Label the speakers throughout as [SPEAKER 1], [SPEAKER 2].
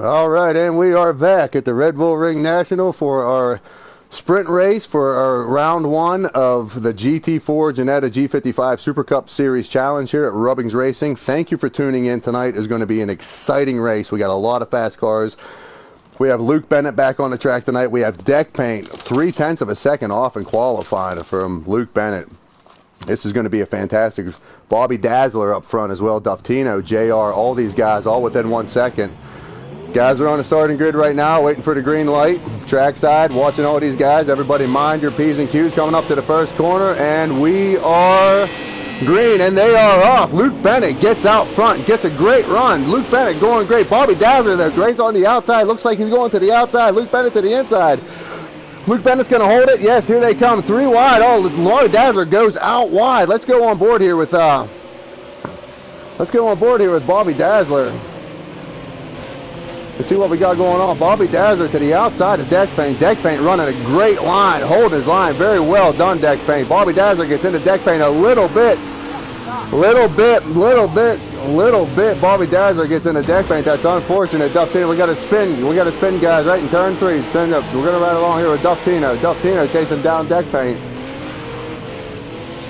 [SPEAKER 1] All right, and we are back at the Red Bull Ring National for our sprint race for our round one of the GT4 Ginetta G55 Super Cup Series Challenge here at Rubbings Racing. Thank you for tuning in. Tonight is going to be an exciting race. We got a lot of fast cars. We have Luke Bennett back on the track tonight. We have deck paint, 0.3 of a second off in qualifying from Luke Bennett. This is going to be a fantastic. Bobby Dazzler up front as well. Duftino, JR, all these guys all within 1 second. Guys are on the starting grid right now, waiting for the green light. Trackside, watching all these guys. Everybody mind your P's and Q's coming up to the first corner, and we are green, and they are off. Luke Bennett gets out front, gets a great run. Luke Bennett going great. Bobby Dazzler there, great on the outside. Looks like he's going to the outside. Luke Bennett to the inside. Luke Bennett's going to hold it. Yes, here they come. 3 wide. Oh, Bobby Dazzler goes out wide. Let's go on board here with Bobby Dazzler. Let's see what we got going on. Bobby Dazzler to the outside of deck paint. Deck paint running a great line, holding his line. Very well done, deck paint. Bobby Dazzler gets into deck paint a little bit. Bobby Dazzler gets into deck paint. That's unfortunate. Duftino, we got to spin. We got to spin, guys, right in turn 3. Spin up. We're going to ride along here with Duftino. Duftino chasing down deck paint.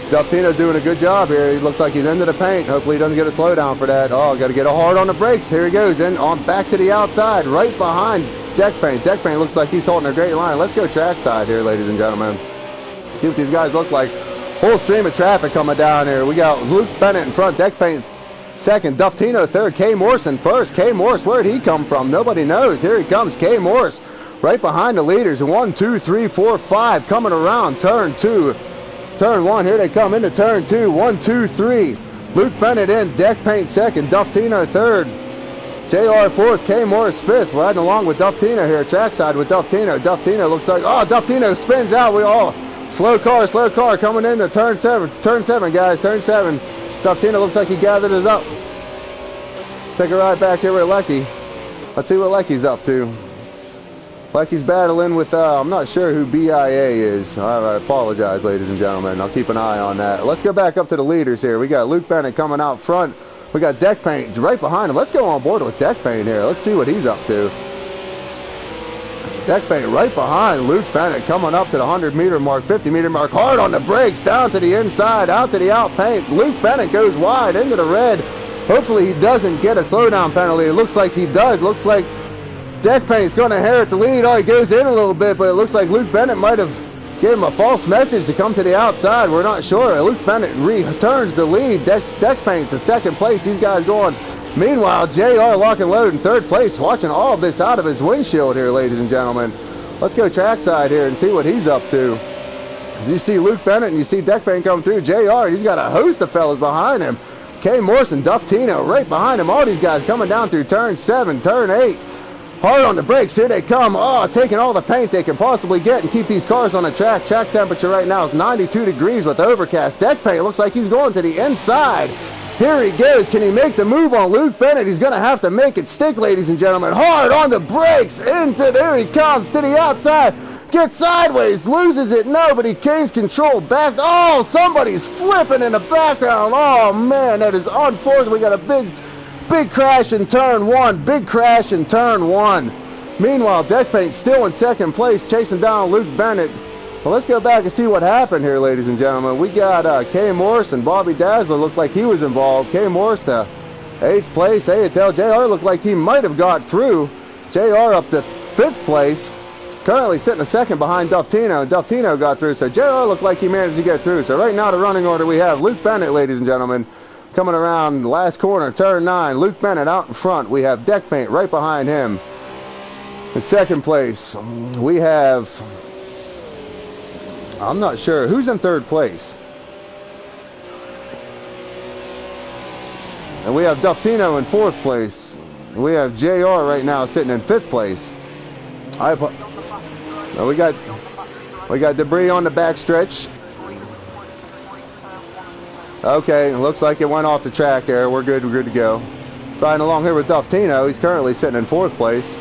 [SPEAKER 1] Duftino doing a good job here. He looks like he's into the paint. Hopefully he doesn't get a slowdown for that. Oh, got to get a hard on the brakes. Here he goes. In on back to the outside, right behind deck paint. Deck paint looks like he's holding a great line. Let's go trackside here, ladies and gentlemen. See what these guys look like. Whole stream of traffic coming down here. We got Luke Bennett in front. Deck paint second. Duftino third. K. Morrison first. K. Morris, where'd he come from? Nobody knows. Here he comes. K. Morris right behind the leaders. 1, 2, 3, 4, 5 coming around turn 2. Turn 1, here they come into turn 2. 1, 2, 3. Luke Bennett in, deck paint second, Duftino third, JR fourth, K. Morris fifth. Riding along with Duftino here, trackside with Duftino. Duftino looks like, oh, Duftino spins out. We all, slow car coming into turn 7. Turn 7, guys, turn 7. Duftino looks like he gathered us up. Take a ride back here with Lecky. Let's see what Lecky's up to. Lecky's battling with, I'm not sure who BIA is. I apologize, ladies and gentlemen. I'll keep an eye on that. Let's go back up to the leaders here. We got Luke Bennett coming out front. We got deck paint right behind him. Let's go on board with deck paint here. Let's see what he's up to. Deck paint right behind Luke Bennett coming up to the 100-meter mark, 50-meter mark. Hard on the brakes, down to the inside, out to the out paint. Luke Bennett goes wide into the red. Hopefully he doesn't get a slowdown penalty. It looks like he does. Looks like deck paint's going to inherit the lead. Oh, he goes in a little bit, but it looks like Luke Bennett might have gave him a false message to come to the outside. We're not sure. Luke Bennett returns the lead. Deck paint to second place. These guys going. Meanwhile, JR lock and load in third place, watching all of this out of his windshield here, ladies and gentlemen. Let's go trackside here and see what he's up to. As you see Luke Bennett and you see deck paint come through, JR, he's got a host of fellas behind him. K. Morrison, Duftino right behind him. All these guys coming down through turn 7, turn 8. Hard on the brakes, here they come. Oh, taking all the paint they can possibly get and keep these cars on the track. Track temperature right now is 92 degrees with overcast. Deck paint looks like he's going to the inside. Here he goes. Can he make the move on Luke Bennett? He's going to have to make it stick, ladies and gentlemen. Hard on the brakes. There he comes to the outside. Gets sideways, loses it. Nobody gains control. Back. Oh, somebody's flipping in the background. Oh, man, that is unfortunate. We got a big crash in turn 1. Big crash in turn 1. Meanwhile, deck paint still in second place, chasing down Luke Bennett. Well, let's go back and see what happened here, ladies and gentlemen. We got K. Morris and Bobby Dazzler looked like he was involved. K. Morris to 8th place. ATL JR looked like he might have got through. JR up to 5th place. Currently sitting a second behind Duftino. Duftino got through, so JR looked like he managed to get through. So right now the running order we have Luke Bennett, ladies and gentlemen, coming around the last corner, turn 9. Luke Bennett out in front. We have deck paint right behind him. In second place, we have, I'm not sure, who's in third place? And we have Duftino in 4th place. We have JR right now sitting in 5th place. We got debris on the back stretch. Okay, it looks like it went off the track there. We're good to go. Riding along here with Duftino. He's currently sitting in 4th place.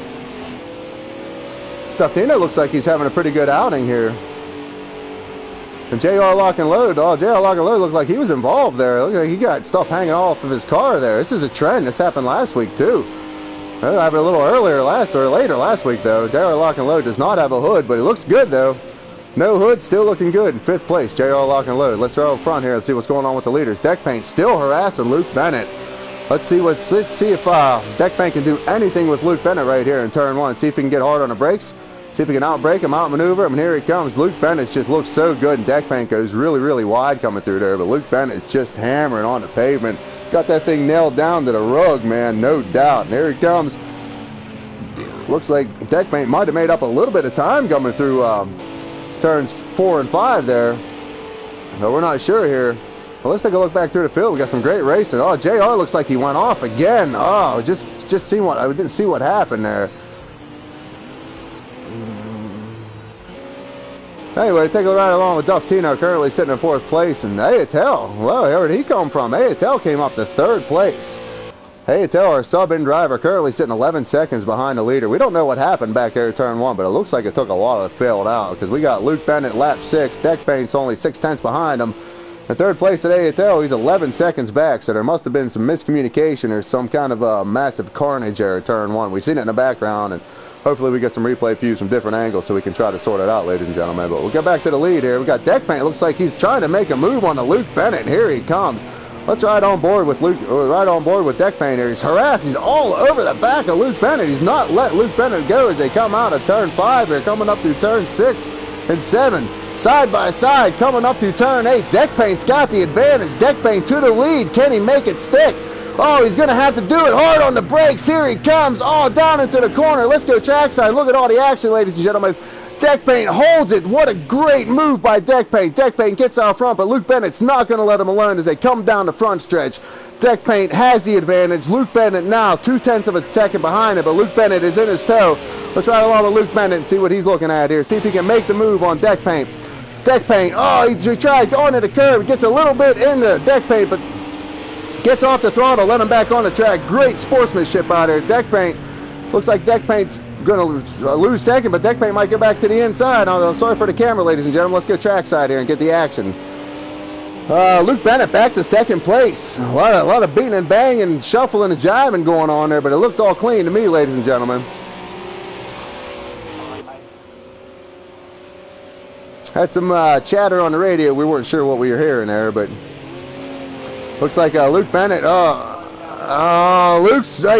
[SPEAKER 1] Duftino looks like he's having a pretty good outing here. And JR Lock and Load, oh, JR Lock and Load looked like he was involved there. Looked like he got stuff hanging off of his car there. This is a trend. This happened last week too. Well, happened a little earlier later last week though. JR Lock and Load does not have a hood, but it looks good though. No hood, still looking good in 5th place. JR Lock and Load. Let's throw up front here and see what's going on with the leaders. Deck Paint still harassing Luke Bennett. Let's see if Deck Paint can do anything with Luke Bennett right here in turn 1. See if he can get hard on the brakes. See if he can outbrake him, outmaneuver him, and here he comes. Luke Bennett just looks so good, and Deck Paint goes really, really wide coming through there, but Luke Bennett just hammering on the pavement. Got that thing nailed down to the rug, man, no doubt. And here he comes. Looks like Deck Paint might have made up a little bit of time coming through turns 4 and 5 there. So we're not sure here. Well, let's take a look back through the field. We got some great racing. Oh, JR looks like he went off again. Oh, just see what I didn't see what happened there. Anyway, take a ride along with Duff Tino, currently sitting in 4th place, and Ayatel, well, where did he come from? Ayatel came up to 3rd place. Ayatel, our sub-in driver, currently sitting 11 seconds behind the leader. We don't know what happened back there at turn 1, but it looks like it took a lot of failed out, because we got Luke Bennett lap 6, Deck Paint's only 6/10 behind him. In 3rd place at Ayatel, he's 11 seconds back, so there must have been some miscommunication or some kind of massive carnage there at turn 1. We've seen it in the background, and hopefully we get some replay views from different angles so we can try to sort it out, ladies and gentlemen. But we'll get back to the lead here. We got Deck Paint. It looks like he's trying to make a move on the Luke Bennett. Here he comes. Let's ride on board with Deck Paint here. He's harassed. He's all over the back of Luke Bennett. He's not let Luke Bennett go as they come out of turn 5. They're coming up through turn 6 and 7. Side by side, coming up through turn 8. Deck Paint's got the advantage. Deck Paint to the lead. Can he make it stick? Oh, he's going to have to do it hard on the brakes. Here he comes. Oh, down into the corner. Let's go trackside. Look at all the action, ladies and gentlemen. Deck Paint holds it. What a great move by Deck Paint. Deck Paint gets out front, but Luke Bennett's not going to let him alone as they come down the front stretch. Deck Paint has the advantage. Luke Bennett now 2/10 of a second behind him, but Luke Bennett is in his toe. Let's ride along with Luke Bennett and see what he's looking at here. See if he can make the move on Deck Paint. Deck Paint, oh, he tries going to the curb. Gets a little bit in the Deck Paint, but gets off the throttle, let him back on the track. Great sportsmanship out there. Deck Paint, looks like Deck Paint's going to lose second, but Deck Paint might get back to the inside. Oh, sorry for the camera, ladies and gentlemen. Let's go trackside here and get the action. Luke Bennett back to 2nd place. A lot of beating and banging, shuffling and jiving going on there, but it looked all clean to me, ladies and gentlemen. Had some chatter on the radio. We weren't sure what we were hearing there, but looks like Luke Bennett. He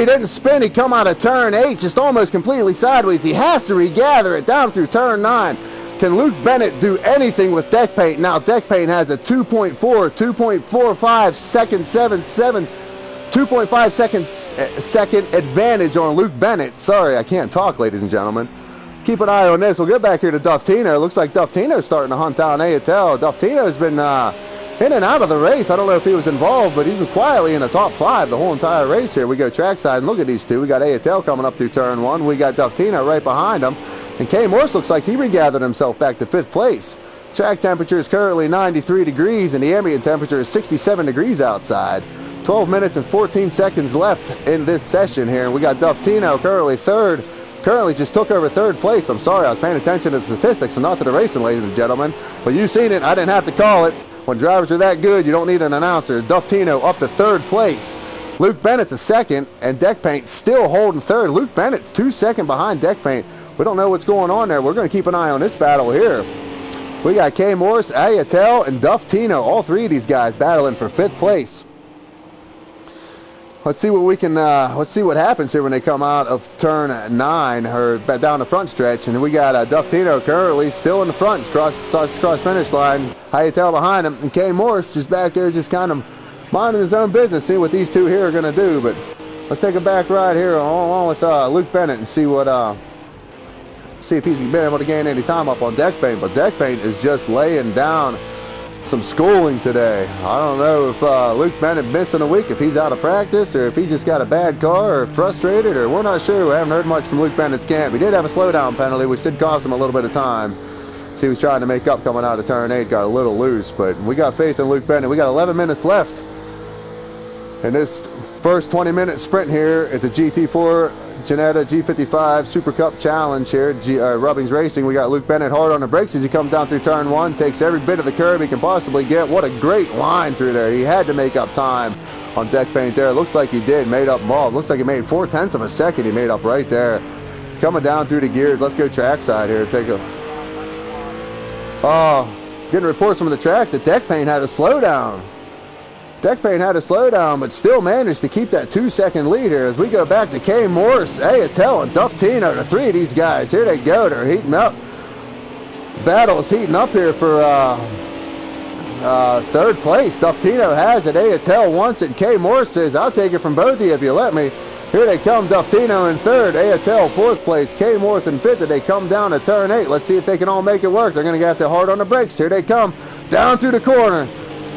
[SPEAKER 1] didn't spin. He come out of turn 8, just almost completely sideways. He has to regather it down through turn 9. Can Luke Bennett do anything with Deck Paint? Now Deck Paint has a 2.45 second advantage on Luke Bennett. Sorry, I can't talk, ladies and gentlemen. Keep an eye on this. We'll get back here to Duff Tino. Looks like Duff Tino's starting to hunt down Ayatel. Duff Tino's been in and out of the race. I don't know if he was involved, but he's been quietly in the top 5 the whole entire race here. We go trackside and look at these two. We got Ayatel coming up through turn 1. We got Duff Tino right behind him. And K. Morse looks like he regathered himself back to 5th place. Track temperature is currently 93 degrees, and the ambient temperature is 67 degrees outside. 12 minutes and 14 seconds left in this session here. And we got Duff Tino currently 3rd. Currently just took over 3rd place. I'm sorry, I was paying attention to the statistics and not to the racing, ladies and gentlemen. But you've seen it. I didn't have to call it. When drivers are that good, you don't need an announcer. Duff Tino up to 3rd place. Luke Bennett's a 2nd, and Deck Paint still holding 3rd. Luke Bennett's 2 seconds behind Deck Paint. We don't know what's going on there. We're going to keep an eye on this battle here. We got K. Morse, Ayatel, and Duff Tino. All 3 of these guys battling for 5th place. Let's see what we can. Let's see what happens here when they come out of turn 9 or down the front stretch. And we got Duff Tino currently still in the front, cross finish line. Ayatel behind him, and K. Morse just back there, just kind of minding his own business. See what these two here are going to do. But let's take a back ride here along with Luke Bennett and see what. See if he's been able to gain any time up on Deck Paint. But Deck Paint is just laying down some schooling today. I don't know if Luke Bennett missing a week, if he's out of practice, or if he's just got a bad car, or frustrated, or we're not sure. We haven't heard much from Luke Bennett's camp. He did have a slowdown penalty, which did cost him a little bit of time. So he was trying to make up coming out of turn 8, got a little loose, but we got faith in Luke Bennett. We got 11 minutes left in this first 20-minute sprint here at the GT4 Ginetta G55 Super Cup Challenge here at Rubbings Racing. We got Luke Bennett hard on the brakes as he comes down through turn 1, takes every bit of the curb he can possibly get. What a great line through there. He had to make up time on deck paint there. Looks like he did. Made up Maul. Looks like he made 0.4 of a second. He made up right there. Coming down through the gears. Let's go trackside here. Take a... getting reports from the track that deck paint had a slowdown. Deck paint had a slowdown, but still managed to keep that 2-second lead here as we go back to K. Morse, Ayatel, and Duff Tino. The three of these guys, here they go. They're heating up. Battle's heating up here for third place. Duff Tino has it. Ayatel wants it. K. Morse says, I'll take it from both of you if you let me. Here they come. Duff Tino in third. Ayatel fourth place. K. Morse in fifth. They come down to turn 8. Let's see if they can all make it work. They're going to have to hard on the brakes. Here they come. Down through the corner.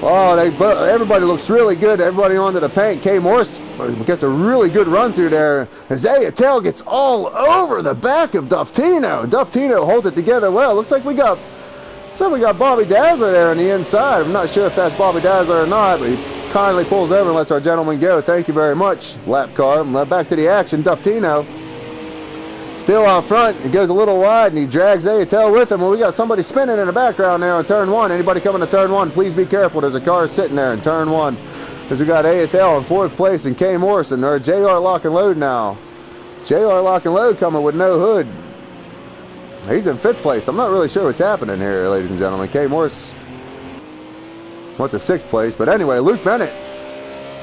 [SPEAKER 1] Oh, everybody looks really good. Everybody onto the paint. K. Morse gets a really good run through there. As Ayatel gets all over the back of Duff Tino. Duff Tino holds it together well. Looks like we got Bobby Dazzler there on the inside. I'm not sure if that's Bobby Dazzler or not, but he kindly pulls over and lets our gentleman go. Thank you very much, lap car. Back to the action. Duff Tino still out front. He goes a little wide and he drags Ayatel with him. Well, we got somebody spinning in the background there on turn 1. Anybody coming to turn 1, please be careful. There's a car sitting there in turn 1. Because we got Ayatel in fourth place and K. Morrison or JR Lock and Load now. JR Lock and Load coming with no hood. He's in fifth place. I'm not really sure what's happening here, ladies and gentlemen. K. Morse went to sixth place. But anyway, Luke Bennett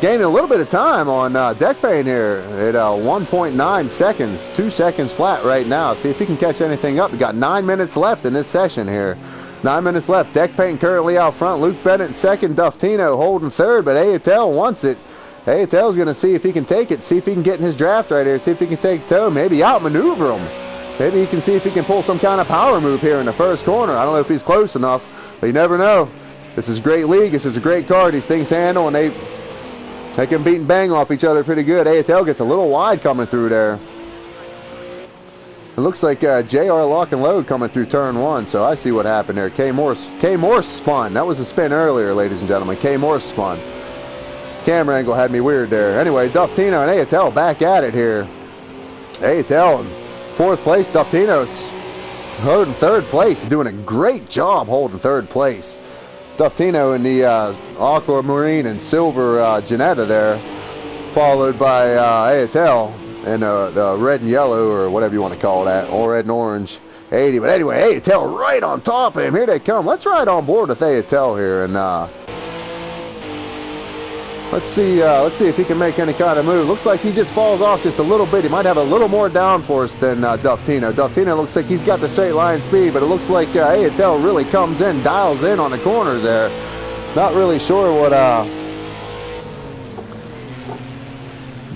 [SPEAKER 1] gaining a little bit of time on deck paint here at 1.9 seconds. 2 seconds flat right now. See if he can catch anything up. We got 9 minutes left in this session here. 9 minutes left. Deck paint currently out front. Luke Bennett in second. Duff Tino holding third. But Ayatel wants it. Ayatel's going to see if he can take it. See if he can get in his draft right here. See if he can take toe. Maybe outmaneuver him. Maybe he can see if he can pull some kind of power move here in the first corner. I don't know if he's close enough, but you never know. This is a great league. This is a great car. These things handle, and they can beat and bang off each other pretty good. Ayatel gets a little wide coming through there. It looks like JR Lock and Load coming through turn 1, so I see what happened there. K. Morse spun. That was a spin earlier, ladies and gentlemen. K. Morse spun. Camera angle had me weird there. Anyway, Duff Tino and Ayatel back at it here. Ayatel in fourth place. Duff Tino's holding third place. He's doing a great job holding third place. Duff Tino in the aquamarine and silver Ginetta there, followed by Ayatel in the red and yellow, or whatever you want to call that, or red and orange 80. But anyway, Ayatel right on top of him. Here they come. Let's ride on board with Ayatel here, and let's see if he can make any kind of move. Looks like he just falls off just a little bit. He might have a little more downforce than Duff Tino. Duff Tino looks like he's got the straight line speed, but it looks like Ayatel really comes in, dials in on the corners there. Not really sure what...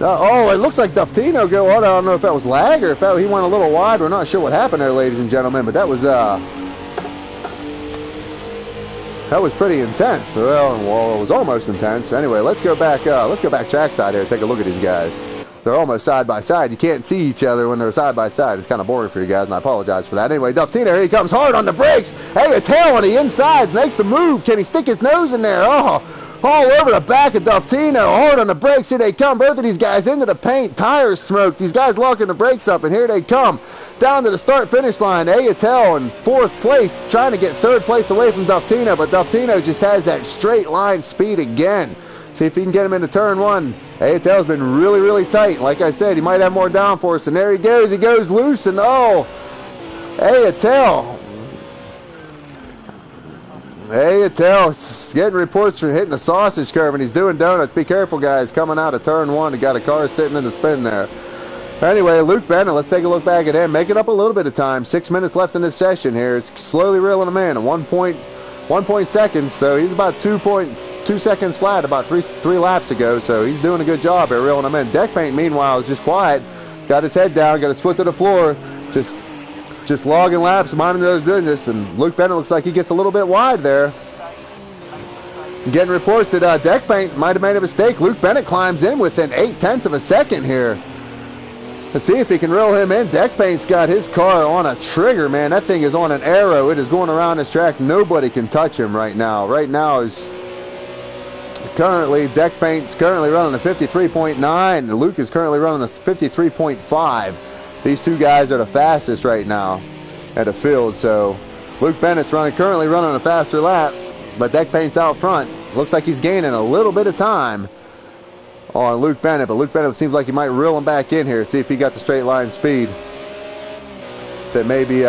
[SPEAKER 1] oh, it looks like Duff Tino go on. I don't know if that was lag or if he went a little wide. We're not sure what happened there, ladies and gentlemen, but that was pretty intense. Well, it was almost intense. Anyway, let's go back trackside here and take a look at these guys. They're almost side by side. You can't see each other when they're side by side. It's kind of boring for you guys, and I apologize for that. Anyway, Duff Tino, here he comes hard on the brakes. Ayatel on the inside makes the move. Can he stick his nose in there? Oh, all over the back of Duff Tino. Hard on the brakes. Here they come. Both of these guys into the paint. Tires smoked. These guys locking the brakes up, and here they come. Down to the start-finish line. Ayatel in fourth place, trying to get third place away from Duff Tino, but Duff Tino just has that straight line speed again. See if he can get him into turn 1. Ayatel's been really, really tight. Like I said, he might have more downforce, and there he goes. He goes loose, and oh, Ayatel getting reports for hitting the sausage curve, and he's doing donuts. Be careful, guys, coming out of turn 1. He got a car sitting in the spin there. Anyway, Luke Bennett, let's take a look back at him. Making up a little bit of time. 6 minutes left in this session here. He's slowly reeling him in. 1 seconds, so he's about 2.2 seconds flat about three laps ago, so he's doing a good job here reeling him in. Deck paint, meanwhile, is just quiet. He's got his head down, got his foot to the floor, just logging laps, minding those business, and Luke Bennett looks like he gets a little bit wide there. Getting reports that deck paint might have made a mistake. Luke Bennett climbs in within 0.8 of a second here. Let's see if he can reel him in. Deck paint's got his car on a trigger, man. That thing is on an arrow. It is going around this track. Nobody can touch him right now. Right now is currently, deck paint's currently running a 53.9. Luke is currently running a 53.5. These two guys are the fastest right now at the field. So Luke Bennett's currently running a faster lap, but deck paint's out front. Looks like he's gaining a little bit of time. on Luke Bennett, but Luke Bennett seems like he might reel him back in here, see if he got the straight line speed that maybe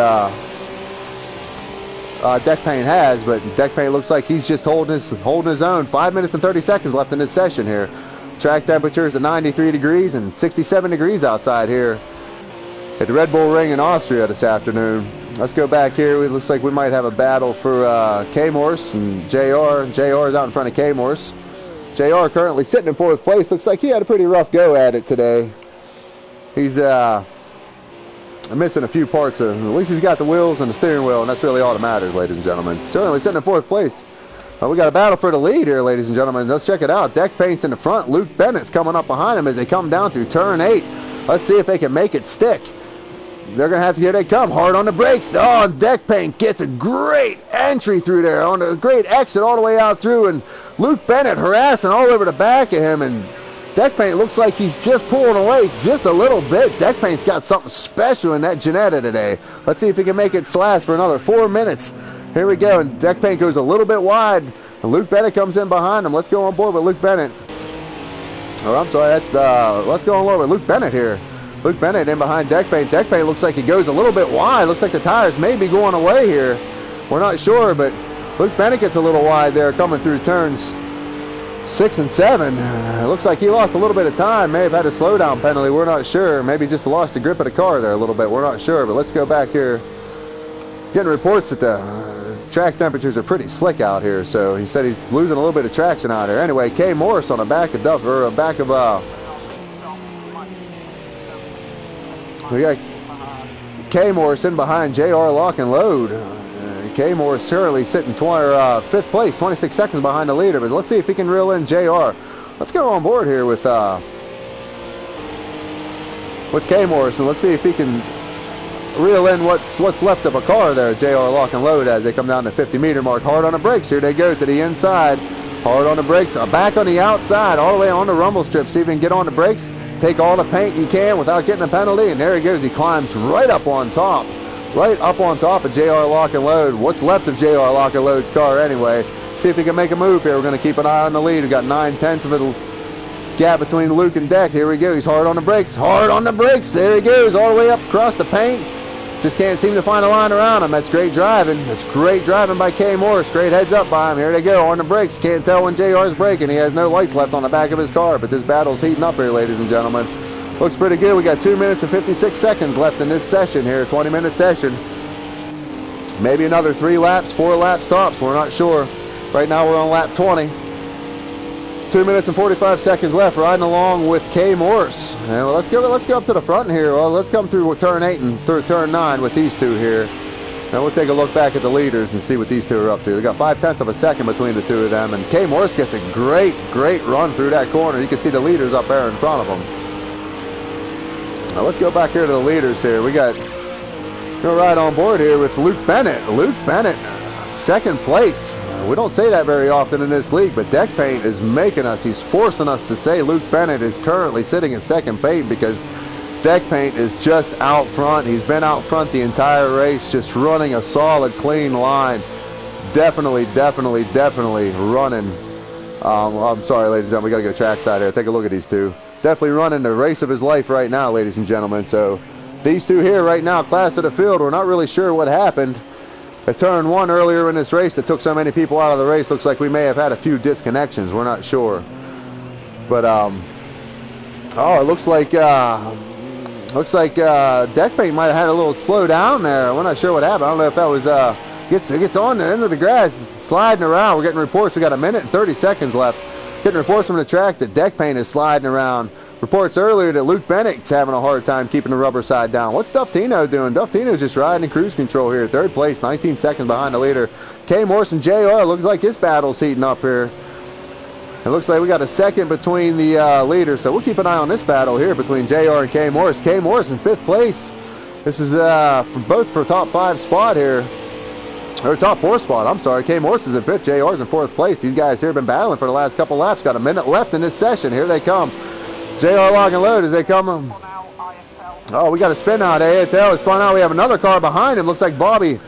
[SPEAKER 1] Deck Paint has, but Deck Paint looks like he's just holding his own. 5 minutes and 30 seconds left in this session here. Track temperatures at 93 degrees and 67 degrees outside here at the Red Bull Ring in Austria this afternoon. Let's go back here. It looks like we might have a battle for K-Morse and JR. JR is out in front of K-Morse. JR currently sitting in 4th place. Looks like he had a pretty rough go at it today. He's missing a few parts of, at least he's got the wheels and the steering wheel, and that's really all that matters, ladies and gentlemen. Certainly sitting in 4th place. We got a battle for the lead here, ladies and gentlemen. Let's check it out. Deck Paint's in the front. Luke Bennett's coming up behind him as they come down through turn 8. Let's see if they can make it stick. They're going to have to, here they come, hard on the brakes. Oh, and Deck Paint gets a great entry through there, on a great exit all the way out through, and Luke Bennett harassing all over the back of him, and Deck Paint looks like he's just pulling away just a little bit. Deck Paint's got something special in that Ginetta today. Let's see if he can make it last for another 4 minutes. Here we go, and Deck Paint goes a little bit wide, and Luke Bennett comes in behind him. Let's go on board with Luke Bennett. Oh, I'm sorry, let's go on board with Luke Bennett here. Luke Bennett in behind Deck Paint. Deck Paint looks like he goes a little bit wide. Looks like the tires may be going away here. We're not sure, but Luke Bennett gets a little wide there coming through turns 6 and 7. It looks like he lost a little bit of time. May have had a slowdown penalty. We're not sure. Maybe just lost the grip of the car there a little bit. We're not sure, but let's go back here. Getting reports that the track temperatures are pretty slick out here, so he said he's losing a little bit of traction out here. Anyway, K. Morris on the back of we got K. Morris in behind JR Lock and Load. K. Morris currently sitting 5th place, 26 seconds behind the leader. But let's see if he can reel in JR. Let's go on board here with K. Morris, and let's see if he can reel in what's left of a car there. JR Lock and Load as they come down the 50-meter mark. Hard on the brakes. Here they go to the inside. Hard on the brakes. Back on the outside, all the way on the rumble strip. See if he can get on the brakes. Take all the paint you can without getting a penalty, and there he goes. He climbs right up on top of JR Lock and Load. What's left of JR Lock and Load's car anyway. See if he can make a move here. We're going to keep an eye on the lead. We've got 9/10 of a gap between Luke and Deck. Here we go. He's hard on the brakes. Hard on the brakes. There he goes, all the way up across the paint. Just can't seem to find a line around him. That's great driving. That's great driving by K. Morris. Great heads up by him. Here they go on the brakes. Can't tell when JR's braking. He has no lights left on the back of his car, but this battle's heating up here, ladies and gentlemen. Looks pretty good. We got 2 minutes and 56 seconds left in this session here, 20-minute session. Maybe another 3 laps, 4 laps tops. We're not sure. Right now we're on lap 20. 2 minutes and 45 seconds left, riding along with K. Morris. And well, let's go up to the front here. Well, let's come through turn 8 and through turn 9 with these two here. Now we'll take a look back at the leaders and see what these two are up to. They got 5/10 of a second between the two of them, and K. Morris gets a great run through that corner. You can see the leaders up there in front of them. Now let's go back here to the leaders here. We got go right on board here with Luke Bennett. Luke Bennett, 2nd place. We don't say that very often in this league, but Deck Paint is making us, he's forcing us to say Luke Bennett is currently sitting in 2nd paint because Deck Paint is just out front. He's been out front the entire race, just running a solid, clean line. Definitely running. I'm sorry, ladies and gentlemen, we got to go trackside here. Take a look at these two. Definitely running the race of his life right now, ladies and gentlemen. So these two here right now, class of the field, we're not really sure what happened. At turn 1 earlier in this race that took so many people out of the race, looks like we may have had a few disconnections. We're not sure. But, it looks like Deck Paint might have had a little slow down there. We're not sure what happened. I don't know if that was, gets on the end of the grass, sliding around. We're getting reports. We got 1 minute and 30 seconds left. Getting reports from the track that Deck Paint is sliding around. Reports earlier that Luke Bennett's having a hard time keeping the rubber side down. What's Duftino doing? Duftino's just riding in cruise control here. 3rd place, 19 seconds behind the leader. K. Morris and JR, looks like his battle's heating up here. It looks like we got a second between the leaders, so we'll keep an eye on this battle here between JR and K. Morris. K. Morris in 5th place. This is for top 5 spot here. Or top 4 spot, I'm sorry. K. Morris is in 5th, JR's in 4th place. These guys here have been battling for the last couple laps. Got 1 minute left in this session. Here they come. JR Lock and Load as they come. Oh, we got a spin out. ATL is spun out. We have another car behind him. Looks like Bobby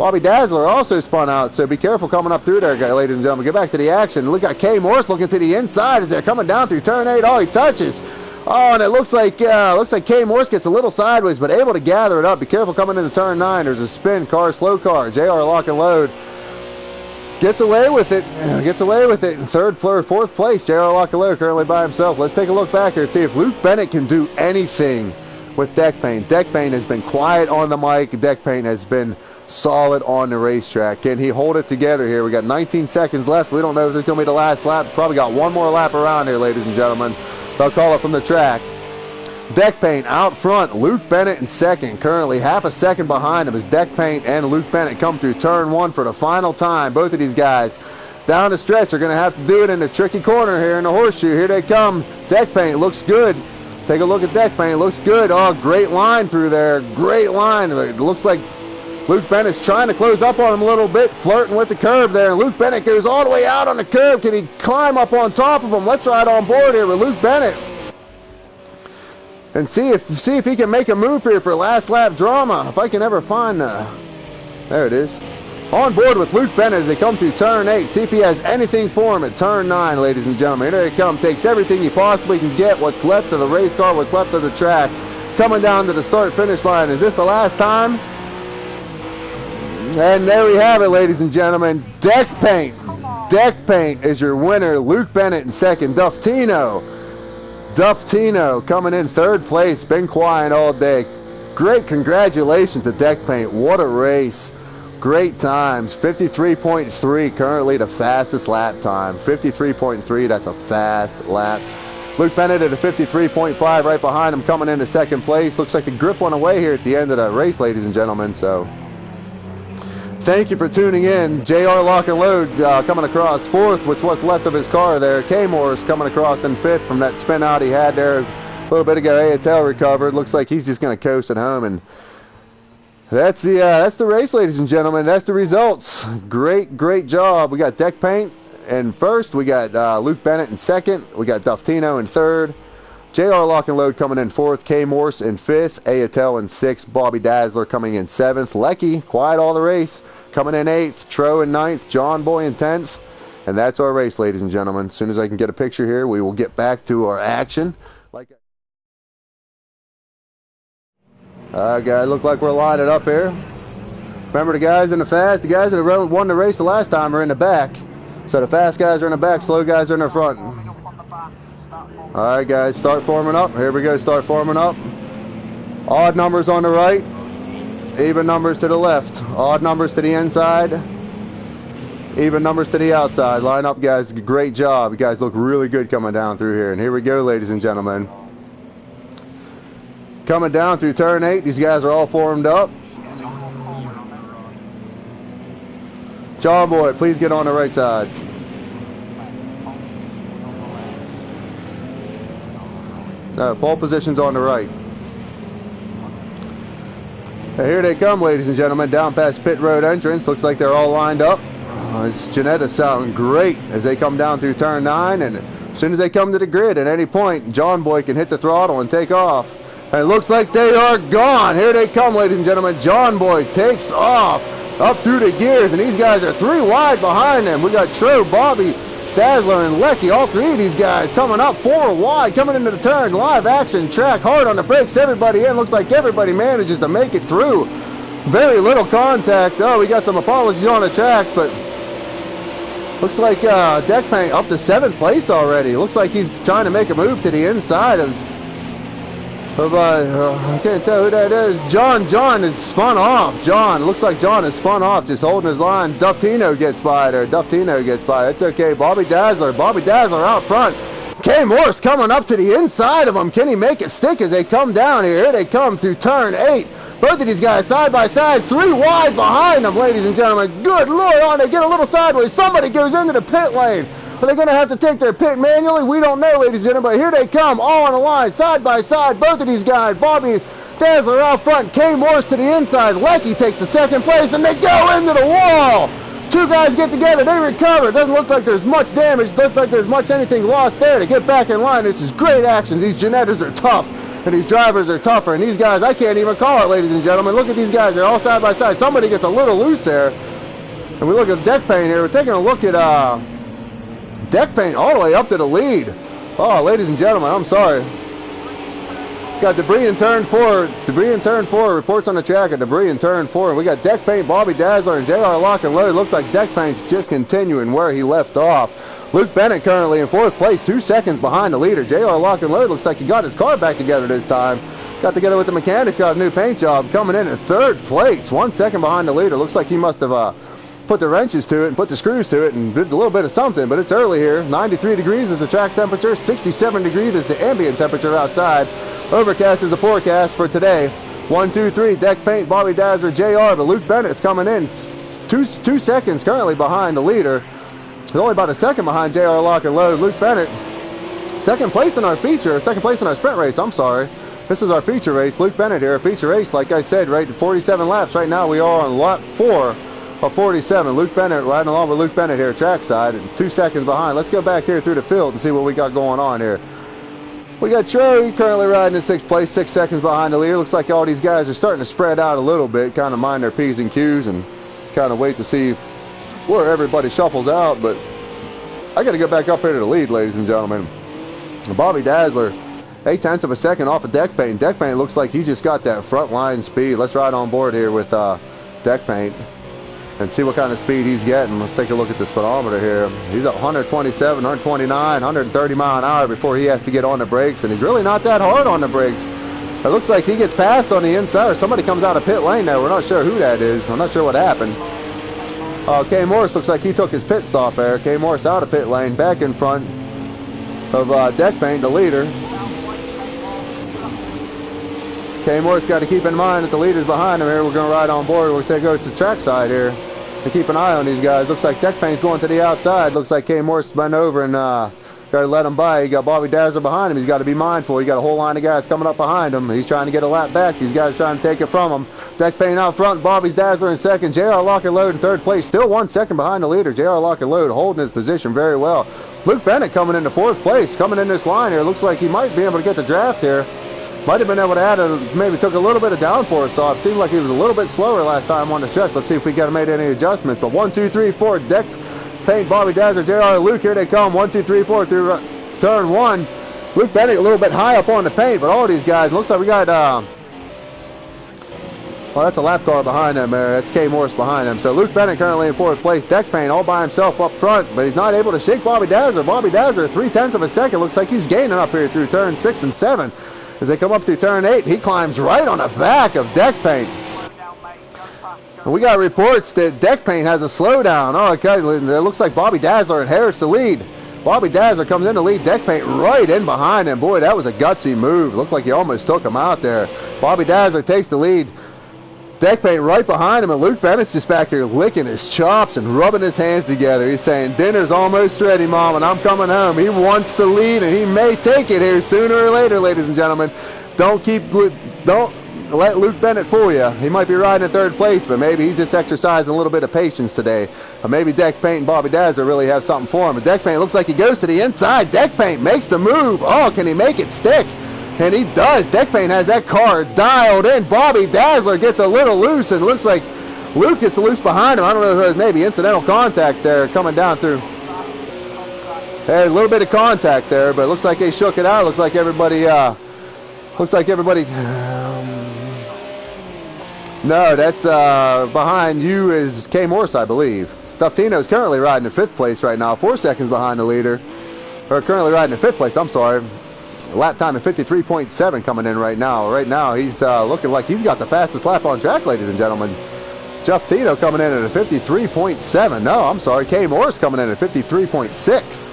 [SPEAKER 1] Bobby Dazzler also spun out, so be careful coming up through there, ladies and gentlemen. Get back to the action. Look at K. Morse looking to the inside as they're coming down through turn 8. Oh, he touches. Oh, and it looks like K. Morse gets a little sideways, but able to gather it up. Be careful coming into turn 9. There's a spin, car, slow car. JR lock and load. Gets away with it. Gets away with it. In fourth place, JR lock and load currently by himself. Let's take a look back here and see if Luke Bennett can do anything with deck paint. Deck paint has been quiet on the mic. Deck paint has been solid on the racetrack. Can he hold it together here? We got 19 seconds left. We don't know if it's going to be the last lap. Probably got one more lap around here, ladies and gentlemen. They'll call it from the track. Deck paint out front. Luke Bennett in second. Currently half a second behind him as Deck paint and Luke Bennett come through turn 1 for the final time. Both of these guys down the stretch are going to have to do it in the tricky corner here in the horseshoe. Here they come. Deck paint looks good. Take a look at deck paint. Looks good. Oh, great line through there. Great line. It looks like Luke Bennett's trying to close up on him a little bit, flirting with the curb there. And Luke Bennett goes all the way out on the curb. Can he climb up on top of him? Let's ride on board here with Luke Bennett and see if he can make a move here for last lap drama. If I can ever find there it is. On board with Luke Bennett as they come through turn 8. See if he has anything for him at turn 9, ladies and gentlemen. Here they come. Takes everything he possibly can get. What's left of the race car, what's left of the track. Coming down to the start-finish line. Is this the last time? And there we have it, ladies and gentlemen. Deck paint. Deck paint is your winner. Luke Bennett in second. Duftino coming in third place. Been quiet all day. Great congratulations to Deck paint. What a race. Great times. 53.3 currently the fastest lap time. 53.3, that's a fast lap. Luke Bennett at a 53.5 right behind him coming into second place. Looks like the grip went away here at the end of the race, ladies and gentlemen. So thank you for tuning in. JR Lock and Load coming across fourth with what's left of his car there. K. Morris coming across in fifth from that spin out he had there a little bit ago. ATL recovered. Looks like he's just going to coast at home. And that's the race, ladies and gentlemen. That's the results. Great job. We got Deck Paint in first. We got Luke Bennett in second. We got Duftino in third. JR Lock and Load coming in fourth. K. Morse in fifth. Ayatel in sixth. Bobby Dazzler coming in seventh. Lecky, quiet all the race, coming in eighth. Tro in ninth. John Boy in 10th. And that's our race, ladies and gentlemen. As soon as I can get a picture here, we will get back to our action. Guys, look like we're lining up here. Remember the guys in the fast, the guys that have won the race the last time are in the back. So the fast guys are in the back, slow guys are in the front. Alright guys, start forming up. Here we go, start forming up. Odd numbers on the right, even numbers to the left. Odd numbers to the inside, even numbers to the outside. Line up guys, great job. You guys look really good coming down through here. And here we go, ladies and gentlemen. Coming down through turn 8, these guys are all formed up. John Boy, please get on the right side. No, pole position's on the right. Now here they come, ladies and gentlemen, down past pit road entrance. Looks like they're all lined up. It's Ginetta sounding great as they come down through turn 9, and as soon as they come to the grid at any point, John Boy can hit the throttle and take off. And it looks like they are gone. Here they come, ladies and gentlemen. John Boy takes off up through the gears, and these guys are 3 wide behind them. We got Tro, Bobby, Dazzler, and Lecky. All 3 of these guys coming up 4 wide, coming into the turn. Live action track, hard on the brakes. Everybody in. Looks like everybody manages to make it through. Very little contact. Oh, we got some apologies on the track, but looks like Deck Paint up to 7th place already. Looks like he's trying to make a move to the inside of I can't tell who that is. John is spun off. Looks like John is spun off, just holding his line. Duftino gets by there. It's okay. Bobby Dazzler out front. K. Morse coming up to the inside of him. Can he make it stick as they come down here? Here they come through turn 8. Both of these guys side by side, 3 wide behind them, ladies and gentlemen. Good Lord, they get a little sideways. Somebody goes into the pit lane. Are they going to have to take their pit manually? We don't know, ladies and gentlemen. But here they come, all on the line, side by side. Both of these guys, Bobby Dazzler out front, K. Morse to the inside. Lecky takes the 2nd place, and they go into the wall. 2 guys get together, they recover. It doesn't look like there's much damage. Doesn't look like there's much anything lost there to get back in line. This is great action. These Ginettas are tough. and these drivers are tougher, and these guys, I can't even call it, ladies and gentlemen. Look at these guys. They're all side by side. Somebody gets a little loose there. And we look at deck paint here. We're taking a look at deck paint all the way up to the lead. Oh, ladies and gentlemen, I'm sorry. Got debris in turn 4. Debris in turn 4. Reports on the track at debris in turn 4. And we got deck paint, Bobby Dazzler, and JR Lock and Load. Looks like deck paint's just continuing where he left off. Luke Bennett currently in 4th place, 2 seconds behind the leader. JR Lock and Load looks like he got his car back together this time. Got together with the mechanics, got a new paint job. Coming in 3rd place, 1 second behind the leader. Looks like he must have put the wrenches to it and put the screws to it and did a little bit of something, but it's early here. 93 degrees is the track temperature, 67 degrees is the ambient temperature outside. Overcast is the forecast for today. 1, 2, 3, deck paint, Bobby Dazzler, JR, but Luke Bennett's coming in 2 seconds currently behind the leader. He's only about a second behind JR Lock and Load. Luke Bennett, 2nd place in our feature, 2nd place in our sprint race, I'm sorry. This is our feature race. Luke Bennett here, a feature race, like I said, right, 47 laps. Right now we are on lap 4 of 47. Luke Bennett riding along with Luke Bennett here, trackside, and 2 seconds behind. Let's go back here through the field and see what we got going on here. We got Troy currently riding in 6th place, 6 seconds behind the leader. Looks like all these guys are starting to spread out a little bit, kind of mind their P's and Q's and kind of wait to see where everybody shuffles out. But I got to get back up here to the lead, ladies and gentlemen. Bobby Dazzler, 0.8 of a second off of deck paint. Deck paint looks like he's just got that front line speed. Let's ride on board here with deck paint and see what kind of speed he's getting. Let's take a look at the speedometer here. He's at 127, 129, 130 mile an hour before he has to get on the brakes, and he's really not that hard on the brakes. It looks like he gets passed on the inside, or somebody comes out of pit lane there. We're not sure who that is. I'm not sure what happened. K. Morris looks like he took his pit stop there. K. Morris out of pit lane, back in front of deck paint, the leader. K. Morris got to keep in mind that the leader's behind him here. We're going to ride on board. We'll go to the trackside here and keep an eye on these guys. Looks like deck paint's going to the outside. Looks like K. Morris bent over and got to let him by. He got Bobby Dazzler behind him. He's got to be mindful. He got a whole line of guys coming up behind him. He's trying to get a lap back. These guys trying to take it from him. Deck paint out front. Bobby's Dazzler in 2nd. JR Lock and Load in 3rd place. Still 1 second behind the leader. JR Lock and Load holding his position very well. Luke Bennett coming into 4th place. Coming in this line here. Looks like he might be able to get the draft here. Might have been able to add maybe took a little bit of downforce off. Seemed like he was a little bit slower last time on the stretch. Let's see if we got made any adjustments. But 1, 2, 3, 4, deck paint, Bobby Dazzler, JR, Luke, here they come. 1, 2, 3, 4 through turn 1. Luke Bennett a little bit high up on the paint, but all these guys, looks like we got, well, that's a lap car behind them there. That's K. Morris behind them. So Luke Bennett currently in 4th place. Deck paint all by himself up front, but he's not able to shake Bobby Dazzler. Bobby Dazzler, 0.3 of a second. Looks like he's gaining up here through turn 6 and 7. As they come up through turn 8, he climbs right on the back of deck paint. And we got reports that deck paint has a slowdown. Oh, okay, it looks like Bobby Dazzler inherits the lead. Bobby Dazzler comes in to lead deck paint right in behind him. Boy, that was a gutsy move. Looked like he almost took him out there. Bobby Dazzler takes the lead. Deck paint right behind him, and Luke Bennett's just back here licking his chops and rubbing his hands together. He's saying, dinner's almost ready, Mom, and I'm coming home. He wants to lead, and he may take it here sooner or later, ladies and gentlemen. Don't let Luke Bennett fool you. He might be riding in 3rd place, but maybe he's just exercising a little bit of patience today. Or maybe deck paint and Bobby Dazzler really have something for him. But deck paint looks like he goes to the inside. Deck paint makes the move. Oh, can he make it stick? And he does. Deck paint has that car dialed in. Bobby Dazzler gets a little loose, and looks like Luke gets loose behind him. I don't know if there's maybe incidental contact there coming down through. There's a little bit of contact there, but it looks like they shook it out. Looks like everybody. No, that's behind you is K. Morse, I believe. Duftino is currently riding in 5th place right now, 4 seconds behind the leader. Or currently riding in 5th place, I'm sorry. Lap time at 53.7 coming in right now. Right now, he's looking like he's got the fastest lap on track, ladies and gentlemen. Jeff Tito coming in at a 53.7. No, I'm sorry. K. Morris coming in at 53.6.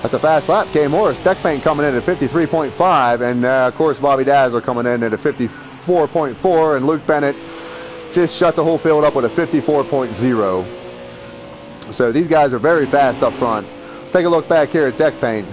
[SPEAKER 1] That's a fast lap. K. Morris. Deck paint coming in at 53.5. And, of course, Bobby Dazzler coming in at a 54.4. And Luke Bennett just shut the whole field up with a 54.0. So these guys are very fast up front. Let's take a look back here at deck paint.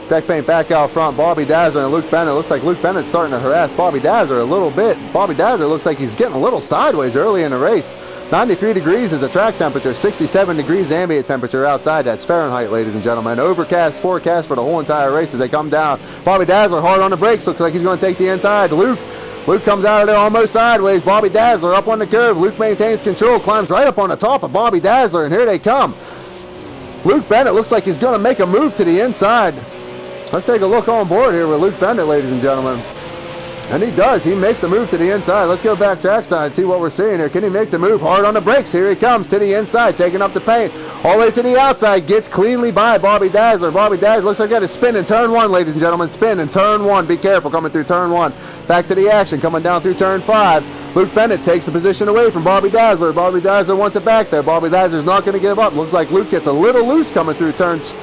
[SPEAKER 1] Deck paint back out front, Bobby Dazzler and Luke Bennett. Looks like Luke Bennett's starting to harass Bobby Dazzler a little bit. Bobby Dazzler looks like he's getting a little sideways early in the race. 93 degrees is the track temperature, 67 degrees ambient temperature outside. That's Fahrenheit, ladies and gentlemen. Overcast forecast for the whole entire race as they come down. Bobby Dazzler hard on the brakes. Looks like he's going to take the inside. Luke comes out of there almost sideways. Bobby Dazzler up on the curve. Luke maintains control, climbs right up on the top of Bobby Dazzler, and here they come. Luke Bennett looks like he's going to make a move to the inside. Let's take a look on board here with Luke Bennett, ladies and gentlemen. And he does. He makes the move to the inside. Let's go back trackside and see what we're seeing here. Can he make the move? Hard on the brakes. Here he comes to the inside, taking up the paint. All the way to the outside. Gets cleanly by Bobby Dazzler. Bobby Dazzler looks like he got a spin in turn 1, ladies and gentlemen. Spin in turn 1. Be careful coming through turn 1. Back to the action. Coming down through turn 5. Luke Bennett takes the position away from Bobby Dazzler. Bobby Dazzler wants it back there. Bobby Dazzler's not going to give up. Looks like Luke gets a little loose coming through turns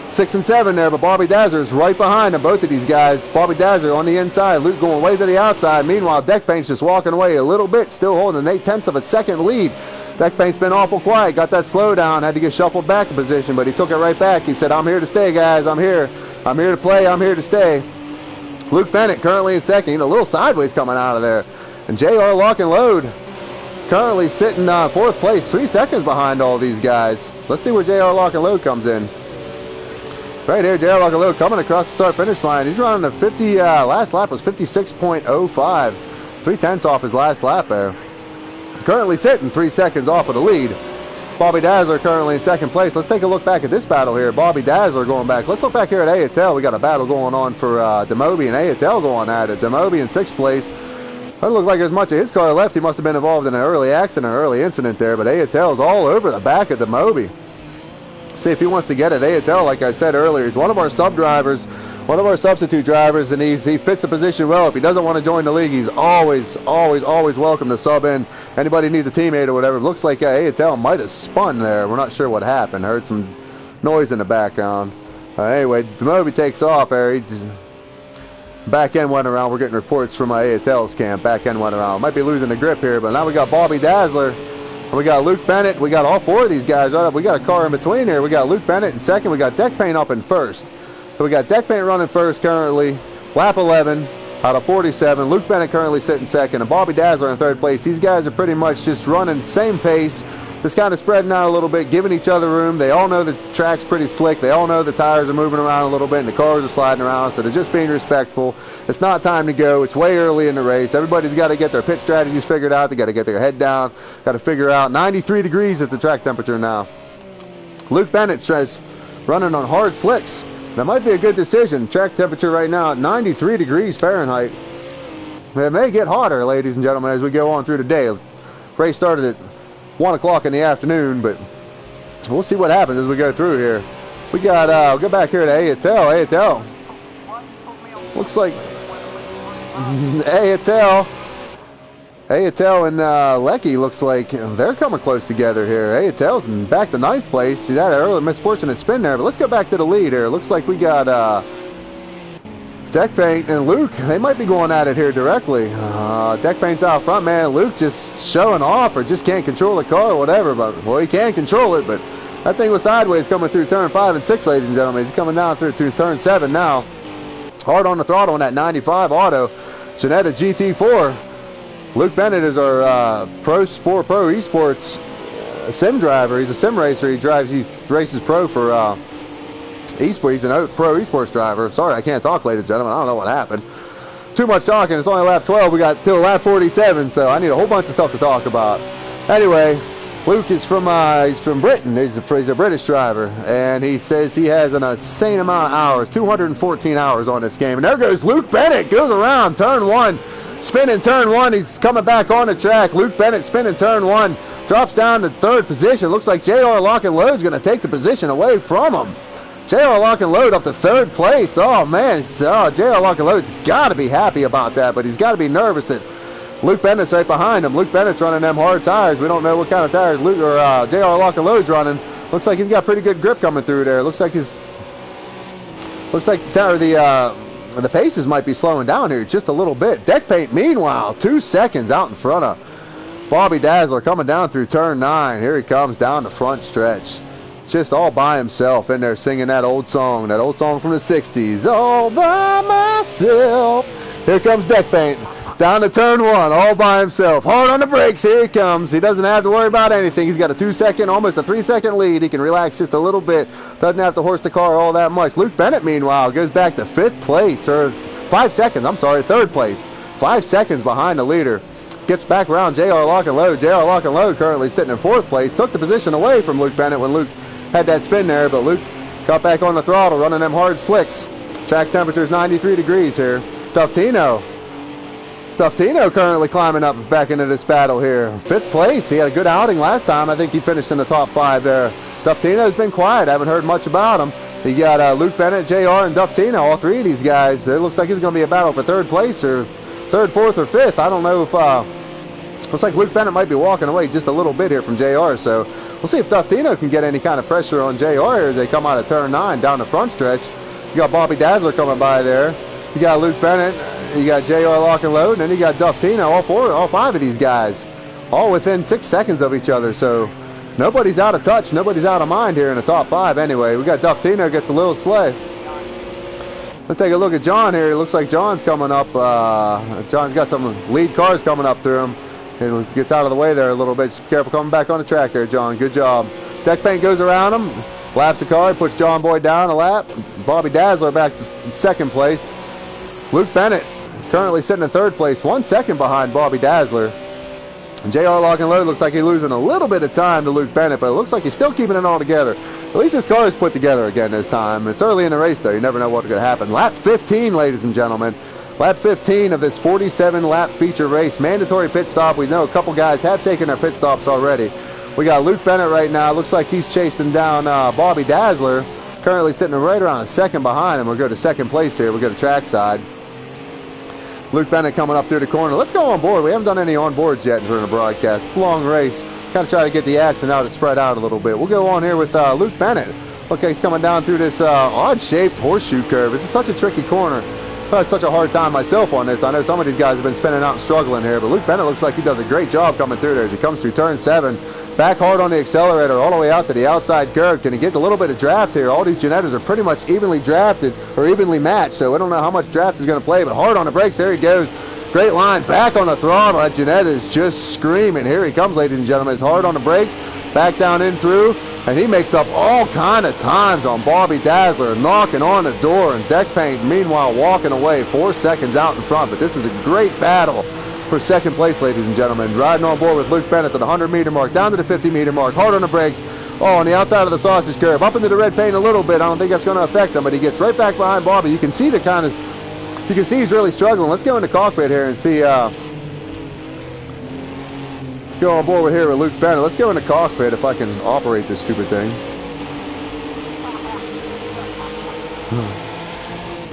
[SPEAKER 1] 6 and 7 there, but Bobby Dazzler is right behind them, both of these guys. Bobby Dazzler on the inside, Luke going way to the outside. Meanwhile, Deck Paint's just walking away a little bit, still holding an 0.8 of a second lead. Deck Paint's been awful quiet, got that slowdown, had to get shuffled back in position, but he took it right back. He said, I'm here to stay, guys. I'm here to play. I'm here to stay. Luke Bennett currently in second, a little sideways coming out of there. And JR Lock and Load currently sitting 4th place, 3 seconds behind all these guys. Let's see where JR Lock and Load comes in. Right here, JR Lock and Load coming across the start-finish line. He's running a 50, last lap was 56.05. 3/10 off his last lap there. Currently sitting 3 seconds off of the lead. Bobby Dazzler currently in second place. Let's take a look back at this battle here. Bobby Dazzler going back. Let's look back here at Ayatel. We got a battle going on for Demoby and Ayatel going at it. Demoby in 6th place. Doesn't look like there's much of his car left. He must have been involved in an early accident, an early incident there, but Ayatel's all over the back of Demoby. See if he wants to get it. Ayatel, like I said earlier, he's one of our sub-drivers, one of our substitute drivers, and he fits the position well. If he doesn't want to join the league, he's always welcome to sub in. Anybody needs a teammate or whatever. Looks like Ayatel might have spun there. We're not sure what happened. Heard some noise in the background. Anyway, Demoby takes off there. Back end went around. We're getting reports from Ayatel's camp. Back end went around. Might be losing the grip here, but now we got Bobby Dazzler. We got Luke Bennett. We got all 4 of these guys right up. We got a car in between here. We got Luke Bennett in second. We got Deck Paint up in first. So we got Deck Paint running first currently. Lap 11 out of 47. Luke Bennett currently sitting second. And Bobby Dazzler in 3rd place. These guys are pretty much just running same pace. Just kind of spreading out a little bit, giving each other room. They all know the track's pretty slick. They all know the tires are moving around a little bit and the cars are sliding around. So they're just being respectful. It's not time to go. It's way early in the race. Everybody's got to get their pit strategies figured out. They got to get their head down. Got to figure out 93 degrees at the track temperature now. Luke Bennett says running on hard slicks. That might be a good decision. Track temperature right now at 93 degrees Fahrenheit. It may get hotter, ladies and gentlemen, as we go on through the day. Race started at 1 o'clock in the afternoon, but we'll see what happens as we go through here. We got, we'll go back here to Ayatel. Ayatel. Looks like Ayatel and Lecky looks like they're coming close together here. Ayatel's back to 9th place. He had an early misfortunate spin there, but let's go back to the lead here. Looks like we got Deck Paint and Luke. They might be going at it here directly. Deck Paint's out front, man. Luke just showing off or just can't control the car or whatever. But well, he can control it, but that thing was sideways coming through turn 5 and 6, ladies and gentlemen. He's coming down through turn 7 now. Hard on the throttle on that 95 auto. Ginetta GT4. Luke Bennett is our Pro Esports sim driver. He's a sim racer. He races pro for esports. He's a pro esports driver. Sorry, I can't talk, ladies and gentlemen. I don't know what happened. Too much talking. It's only lap 12. We got till lap 47, so I need a whole bunch of stuff to talk about. Anyway, Luke is from he's from Britain. He's a British driver, and he says he has an insane amount of hours, 214 hours on this game. And there goes Luke Bennett. Goes around turn 1. Spinning turn 1, he's coming back on the track. Luke Bennett spinning turn 1, drops down to 3rd position. Looks like JR Lock and Load's going to take the position away from him. JR Lock and Load up to 3rd place. Oh, man, JR Lock and Load's got to be happy about that, but he's got to be nervous that Luke Bennett's right behind him. Luke Bennett's running them hard tires. We don't know what kind of tires Luke or JR Lock and Load's running. Looks like he's got pretty good grip coming through there. Looks like the tire, the paces might be slowing down here just a little bit. Deck Paint, meanwhile, 2 seconds out in front of Bobby Dazzler coming down through turn 9. Here he comes down the front stretch. Just all by himself in there singing that old song from the 60s. All by myself. Here comes Deck Paint. Down to turn one, all by himself. Hard on the brakes. Here he comes. He doesn't have to worry about anything. He's got a 2-second, almost a 3-second lead. He can relax just a little bit. Doesn't have to horse the car all that much. Luke Bennett, meanwhile, goes back to 5th place, or 5 seconds. I'm sorry, 3rd place. 5 seconds behind the leader. Gets back around JR Lock and Load. JR Lock and Load currently sitting in 4th place. Took the position away from Luke Bennett when Luke had that spin there, but Luke got back on the throttle, running them hard slicks. Track temperature's 93 degrees here. Duftino currently climbing up back into this battle here. 5th place. He had a good outing last time. I think he finished in the top 5 there. Duftino's been quiet. I haven't heard much about him. You got Luke Bennett, JR, and Duftino, all 3 of these guys. It looks like it's going to be a battle for 3rd place, or 3rd, 4th, or 5th. I don't know if... looks like Luke Bennett might be walking away just a little bit here from JR, so we'll see if Duftino can get any kind of pressure on JR here as they come out of turn 9 down the front stretch. You got Bobby Dazzler coming by there. You got Luke Bennett. You got JR Lock and Load, and then you got Duftino. All 5 of these guys, all within 6 seconds of each other. So nobody's out of touch. Nobody's out of mind here in the top 5 anyway. We got Duftino gets a little sleigh. Let's take a look at John here. It looks like John's coming up. John's got some lead cars coming up through him. He gets out of the way there a little bit. Just careful coming back on the track here, John. Good job. Deck paint goes around him. Laps the car. Puts John Boy down a lap. Bobby Dazzler back to 2nd place. Luke Bennett is currently sitting in 3rd place. 1 second behind Bobby Dazzler. And JR Lock and Load looks like he's losing a little bit of time to Luke Bennett, but it looks like he's still keeping it all together. At least his car is put together again this time. It's early in the race, though. You never know what's going to happen. Lap 15, ladies and gentlemen. Lap 15 of this 47-lap feature race. Mandatory pit stop. We know a couple guys have taken their pit stops already. We got Luke Bennett right now. Looks like he's chasing down Bobby Dazzler. Currently sitting right around a second behind him. We'll go to 2nd place here. We'll go to trackside. Luke Bennett coming up through the corner. Let's go on board. We haven't done any on boards yet during the broadcast. It's a long race. Kind of try to get the action out to spread out a little bit. We'll go on here with Luke Bennett. Okay, he's coming down through this odd-shaped horseshoe curve. This is such a tricky corner. I've had such a hard time myself on this. I know some of these guys have been spinning out and struggling here, but Luke Bennett looks like he does a great job coming through there as he comes through turn 7. Back hard on the accelerator all the way out to the outside curve. Can he get a little bit of draft here? All these Ginettas are pretty much evenly drafted or evenly matched, so we don't know how much draft is going to play, but hard on the brakes. There he goes. Great line. Back on the throttle. That Ginetta is just screaming. Here he comes, ladies and gentlemen. It's hard on the brakes. Back down in through. And he makes up all kind of times on Bobby Dazzler, knocking on the door, and Deck Paint, meanwhile, walking away 4 seconds out in front. But this is a great battle for 2nd place, ladies and gentlemen. Riding on board with Luke Bennett to the 100-meter mark, down to the 50-meter mark, hard on the brakes. Oh, on the outside of the sausage curve, up into the red paint a little bit. I don't think that's going to affect him, but he gets right back behind Bobby. You can see the kind of, you can see he's really struggling. Let's go in the cockpit here and see. Go on board here with Luke Bennett. Let's go in the cockpit if I can operate this stupid thing.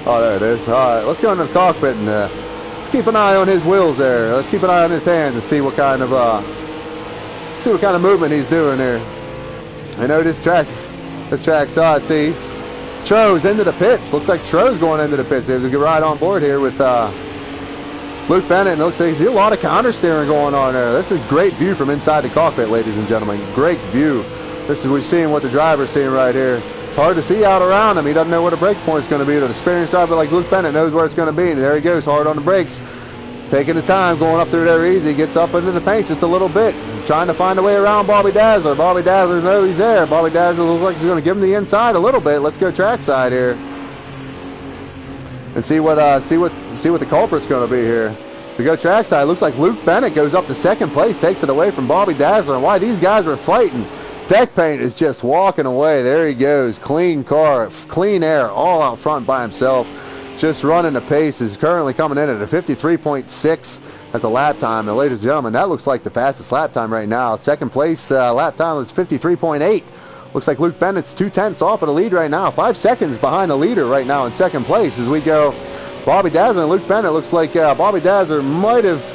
[SPEAKER 1] Oh, there it is. All right, let's go into the cockpit and let's keep an eye on his wheels there. Let's keep an eye on his hands and see what kind of movement he's doing there. I know this track side sees Tro's into the pits. Looks like Tro's going into the pits. There's a good ride on board here with Luke Bennett, and it looks like there's a lot of counter steering going on there. This is great view from inside the cockpit, ladies and gentlemen. Great view. This is we're seeing what the driver's seeing right here. It's hard to see out around him. He doesn't know where the brake point's going to be. The experienced driver like Luke Bennett knows where it's going to be, and there he goes, hard on the brakes. Taking the time, going up through there easy. Gets up into the paint just a little bit. Trying to find a way around Bobby Dazzler. Bobby Dazzler knows he's there. Bobby Dazzler looks like he's going to give him the inside a little bit. Let's go trackside here and see what the culprit's going to be here. To go trackside, looks like Luke Bennett goes up to 2nd place, takes it away from Bobby Dazzler. And why these guys were fighting, Deck Paint is just walking away. There he goes, clean car, clean air, all out front by himself. Just running the pace. Is currently coming in at a 53.6 as a lap time. And ladies and gentlemen, that looks like the fastest lap time right now. 2nd place lap time is 53.8. Looks like Luke Bennett's 2/10 off of the lead right now. 5 seconds behind the leader right now in 2nd place as we go. Bobby Dazzler and Luke Bennett. Looks like Bobby Dazzler might have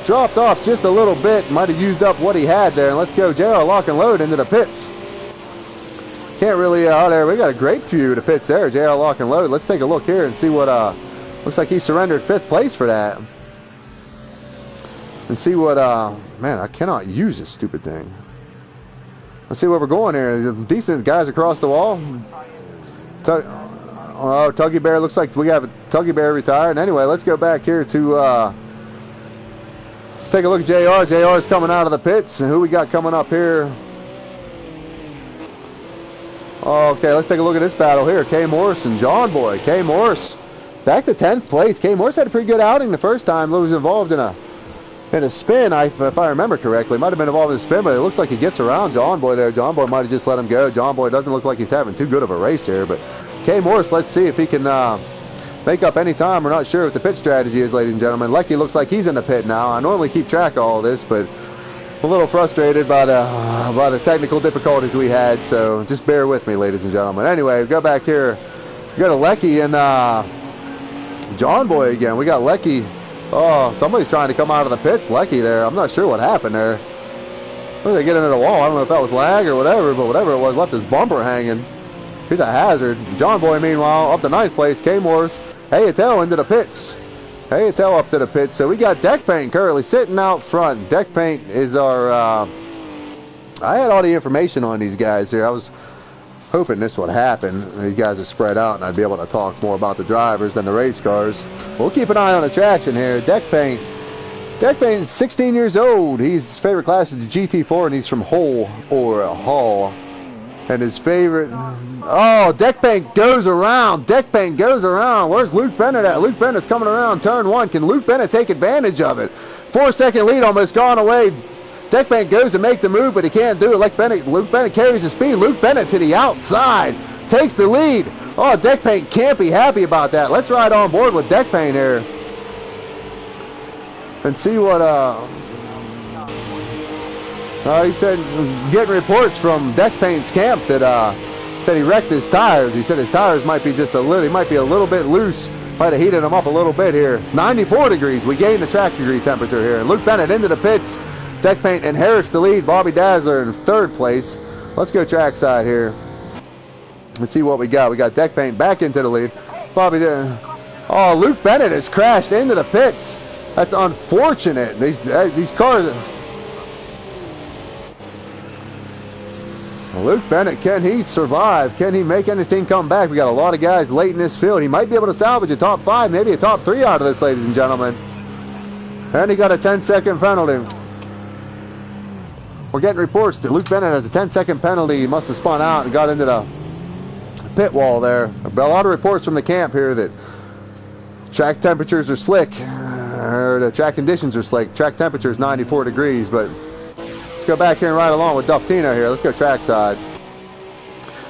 [SPEAKER 1] dropped off just a little bit. Might have used up what he had there. And let's go JR Lock and Load into the pits. Can't really, there, we got a great view of the pits there, JR Lock and Load. Let's take a look here and see what, looks like he surrendered 5th place for that. And see what, man, I cannot use this stupid thing. Let's see where we're going here. Decent guys across the wall. Tuggy Bear, looks like we have a Tuggy Bear retired. And anyway, let's go back here to take a look at JR. JR is coming out of the pits. And who we got coming up here? Okay, let's take a look at this battle here. K Morris and John Boy. K Morris back to 10th place. K Morris had a pretty good outing the first time. He was involved in a spin, if I remember correctly. Might have been involved in a spin, but it looks like he gets around John Boy there. John Boy might have just let him go. John Boy doesn't look like he's having too good of a race here, but K Morris, let's see if he can make up any time. We're not sure what the pit strategy is, ladies and gentlemen. Lecky looks like he's in the pit now. I normally keep track of all this, but a little frustrated by the technical difficulties we had, so just bear with me, ladies and gentlemen. Anyway, go back here. We got a Lecky and John Boy again. We got Lecky. Oh, somebody's trying to come out of the pits. Lecky there. I'm not sure what happened there. Look, they get into the wall. I don't know if that was lag or whatever, but whatever it was, left his bumper hanging. He's a hazard. John Boy, meanwhile, up to 9th place. K Morris. Hayatel into the pits. Hayatel up to the pits. So we got Deck Paint currently sitting out front. Deck Paint is our... I had all the information on these guys here. I was hoping this would happen. These guys are spread out and I'd be able to talk more about the drivers than the race cars. We'll keep an eye on the traction here. Deck Paint. Deck Paint is 16 years old. His favorite class is the GT4 and he's from Hull or Hall. And his favorite... Oh, Deck Paint goes around. Deck Paint goes around. Where's Luke Bennett at? Luke Bennett's coming around turn 1. Can Luke Bennett take advantage of it? 4-second lead almost gone away. Deck Paint goes to make the move, but he can't do it. Luke Bennett carries the speed. Luke Bennett to the outside. Takes the lead. Oh, Deck Paint can't be happy about that. Let's ride on board with Deck Paint here. And see what... he said, getting reports from Deck Paint's camp that said he wrecked his tires. He said his tires might be just a little, he might be a little bit loose. Might have heated them up a little bit here. 94 degrees. We gained the track degree temperature here. And Luke Bennett into the pits. Deck Paint inherits the lead. Bobby Dazzler in 3rd place. Let's go trackside here. Let's see what we got. We got Deck Paint back into the lead. Oh, Luke Bennett has crashed into the pits. That's unfortunate. These cars... Luke Bennett, can he survive? Can he make anything come back? We got a lot of guys late in this field. He might be able to salvage a top 5, maybe a top 3 out of this, ladies and gentlemen. And he got a 10-second penalty. We're getting reports that Luke Bennett has a 10-second penalty. He must have spun out and got into the pit wall there. A lot of reports from the camp here that track temperatures are slick, or the track conditions are slick. Track temperature is 94 degrees, but let's go back here and ride along with Duftino here. Let's go trackside.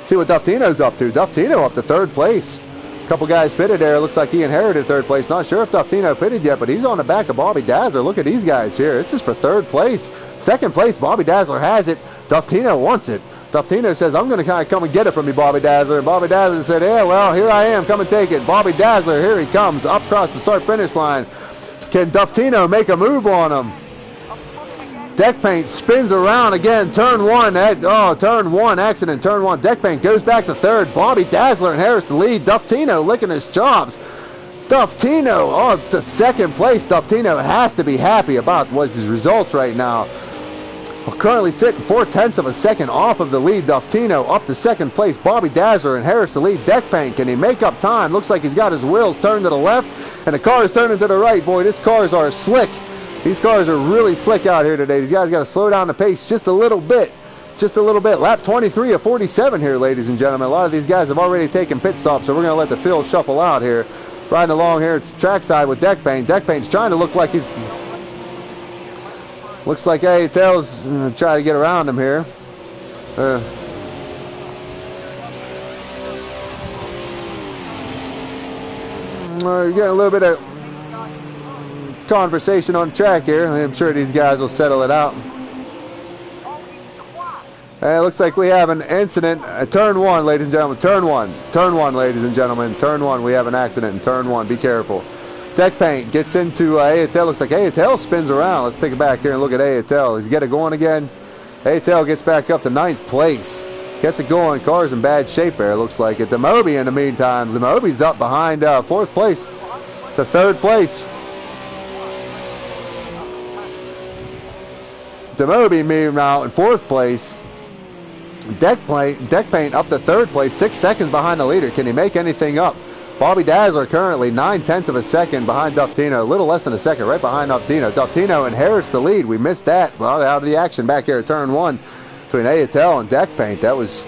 [SPEAKER 1] See what Duftino's up to. Duftino up to 3rd place. A couple guys pitted there. Looks like he inherited 3rd place. Not sure if Duftino pitted yet, but he's on the back of Bobby Dazzler. Look at these guys here. This is for 3rd place. 2nd place, Bobby Dazzler has it. Duftino wants it. Duftino says, I'm going to kind of come and get it from you, Bobby Dazzler. And Bobby Dazzler said, yeah, well, here I am. Come and take it. Bobby Dazzler, here he comes. Up across the start-finish line. Can Duftino make a move on him? Deck Paint spins around again. Turn 1. Turn 1. Accident. Turn 1. Deck Paint goes back to 3rd. Bobby Dazzler inherits the lead. Duftino licking his chops. Duftino to 2nd place. Duftino has to be happy about what's his results right now. We're currently sitting 0.4 of a second off of the lead. Duftino up to 2nd place. Bobby Dazzler inherits the lead. Deck Paint, can he make up time? Looks like he's got his wheels turned to the left and the car is turning to the right. Boy, these cars are slick. These cars are really slick out here today. These guys got to slow down the pace just a little bit. Just a little bit. Lap 23 of 47 here, ladies and gentlemen. A lot of these guys have already taken pit stops, so we're going to let the field shuffle out here. Riding along here, it's trackside with Deck Paint. Deck Paint's trying to look like he's... Looks like Ayatel's trying to get around him here. You're getting a little bit of conversation on track here. I'm sure these guys will settle it out. It looks like we have an incident. Turn 1, ladies and gentlemen. Turn 1. Turn 1, ladies and gentlemen. Turn 1. We have an accident in turn 1. Be careful. Deck Paint gets into Ayatel. Looks like Ayatel spins around. Let's take it back here and look at Ayatel. He's got it going again. Ayatel gets back up to 9th place. Gets it going. Car's in bad shape there, looks like it. Demobi in the meantime. Demobi's up behind 4th place to 3rd place. Demobi meanwhile in 4th place. Deck Paint up to 3rd place. 6 seconds behind the leader. Can he make anything up? Bobby Dazzler currently 9/10 of a second behind Duftino, a little less than a second right behind Duftino. Duftino inherits the lead. We missed that. Well, out of the action back here at turn 1 between Ayatel and Deck Paint. That was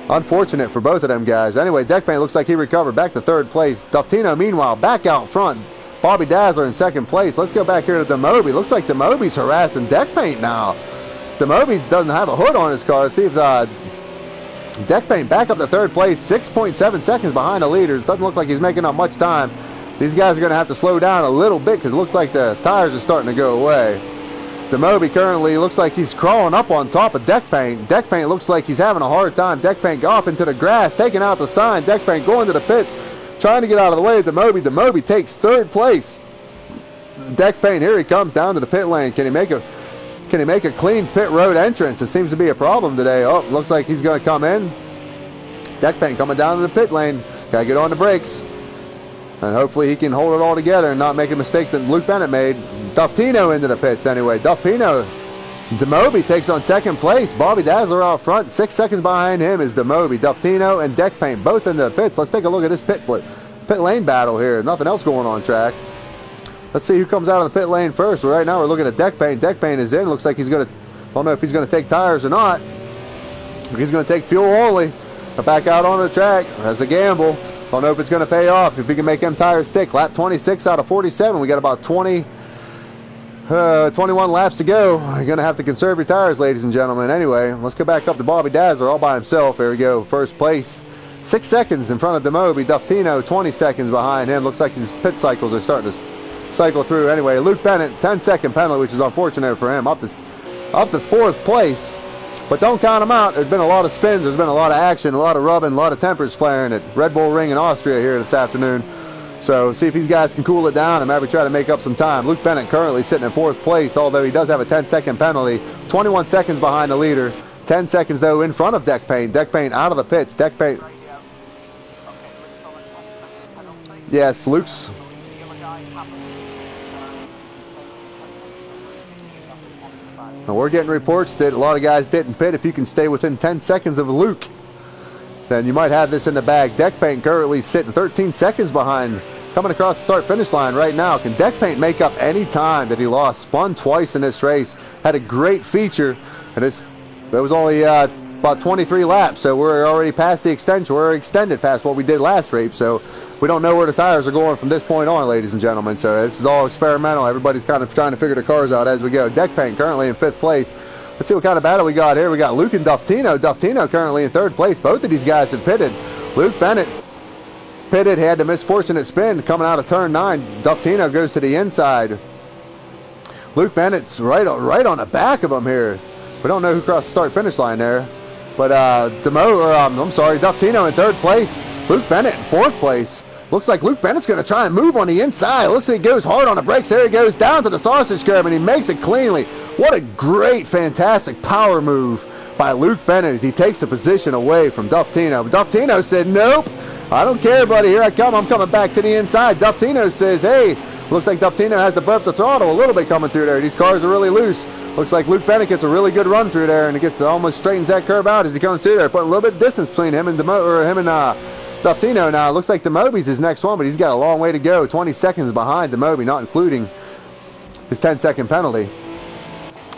[SPEAKER 1] unfortunate for both of them guys. Anyway, Deck Paint looks like he recovered back to 3rd place. Duftino, meanwhile, back out front. Bobby Dazzler in 2nd place. Let's go back here to Demobi. Looks like Demobi's harassing Deck Paint now. Demobi doesn't have a hood on his car. Let's see if Deck Paint back up to 3rd place, 6.7 seconds behind the leaders. Doesn't look like he's making up much time. These guys are going to have to slow down a little bit because it looks like the tires are starting to go away. Demobi currently looks like he's crawling up on top of Deck Paint. Deck Paint looks like he's having a hard time. Deck Paint go off into the grass, taking out the sign. Deck Paint going to the pits, trying to get out of the way of Demobi. Demobi takes 3rd place. Deck Paint, here he comes down to the pit lane. Can he make a clean pit road entrance? It seems to be a problem today. Oh, looks like he's going to come in. Deck Paint coming down to the pit lane. Got to get on the brakes. And hopefully he can hold it all together and not make a mistake that Luke Bennett made. Duftino into the pits anyway. Demobi takes on 2nd place. Bobby Dazzler out front. 6 seconds behind him is Demobi. Duftino and Deck Paint both into the pits. Let's take a look at this pit lane battle here. Nothing else going on track. Let's see who comes out of the pit lane first. Right now we're looking at Deck Paint. Deck Paint is in. Looks like he's going to, I don't know if he's going to take tires or not. He's going to take fuel only. Back out on the track. That's a gamble. Don't know if it's going to pay off. If he can make them tires stick. Lap 26 out of 47. We got about 21 laps to go. You're going to have to conserve your tires, ladies and gentlemen. Anyway, let's go back up to Bobby Dazzler all by himself. There we go. 1st place. 6 seconds in front of Demobi. Duftino 20 seconds behind him. Looks like his pit cycles are starting to cycle through. Anyway, Luke Bennett, 10-second penalty, which is unfortunate for him. Up to 4th place. But don't count him out. There's been a lot of spins. There's been a lot of action, a lot of rubbing, a lot of tempers flaring at Red Bull Ring in Austria here this afternoon. So see if these guys can cool it down and maybe try to make up some time. Luke Bennett currently sitting in 4th place, although he does have a 10-second penalty. 21 seconds behind the leader. 10 seconds, though, in front of Deck Paint. Deck Paint out of the pits. Deck Paint. Yes, Luke's. Now we're getting reports that a lot of guys didn't pit. If you can stay within 10 seconds of Luke, then you might have this in the bag. Deck Paint currently sitting 13 seconds behind, coming across the start-finish line right now. Can Deck Paint make up any time that he lost? Spun twice in this race. Had a great feature, and it was only about 23 laps, so we're already past the extension. We're extended past what we did last race, so we don't know where the tires are going from this point on, ladies and gentlemen. So this is all experimental. Everybody's kind of trying to figure the cars out as we go. Deck Paint currently in 5th place. Let's see what kind of battle we got here. We got Luke and Duftino. Duftino currently in 3rd place. Both of these guys have pitted. Luke Bennett pitted. He had the misfortunate spin coming out of turn 9. Duftino goes to the inside. Luke Bennett's right on the back of him here. We don't know who crossed the start-finish line there. But Duftino in 3rd place. Luke Bennett in 4th place. Looks like Luke Bennett's going to try and move on the inside. Looks like he goes hard on the brakes. There he goes down to the sausage curb, and he makes it cleanly. What a great, fantastic power move by Luke Bennett as he takes the position away from Duftino. Duftino said, nope, I don't care, buddy. Here I come. I'm coming back to the inside. Duftino says, hey, looks like Duftino has to burp the throttle a little bit coming through there. These cars are really loose. Looks like Luke Bennett gets a really good run through there, and he gets almost straightens that curve out as he comes through there, putting a little bit of distance between him and Duftino. Now, it looks like Demobi's his next one, but he's got a long way to go. 20 seconds behind Demobi, not including his 10-second penalty.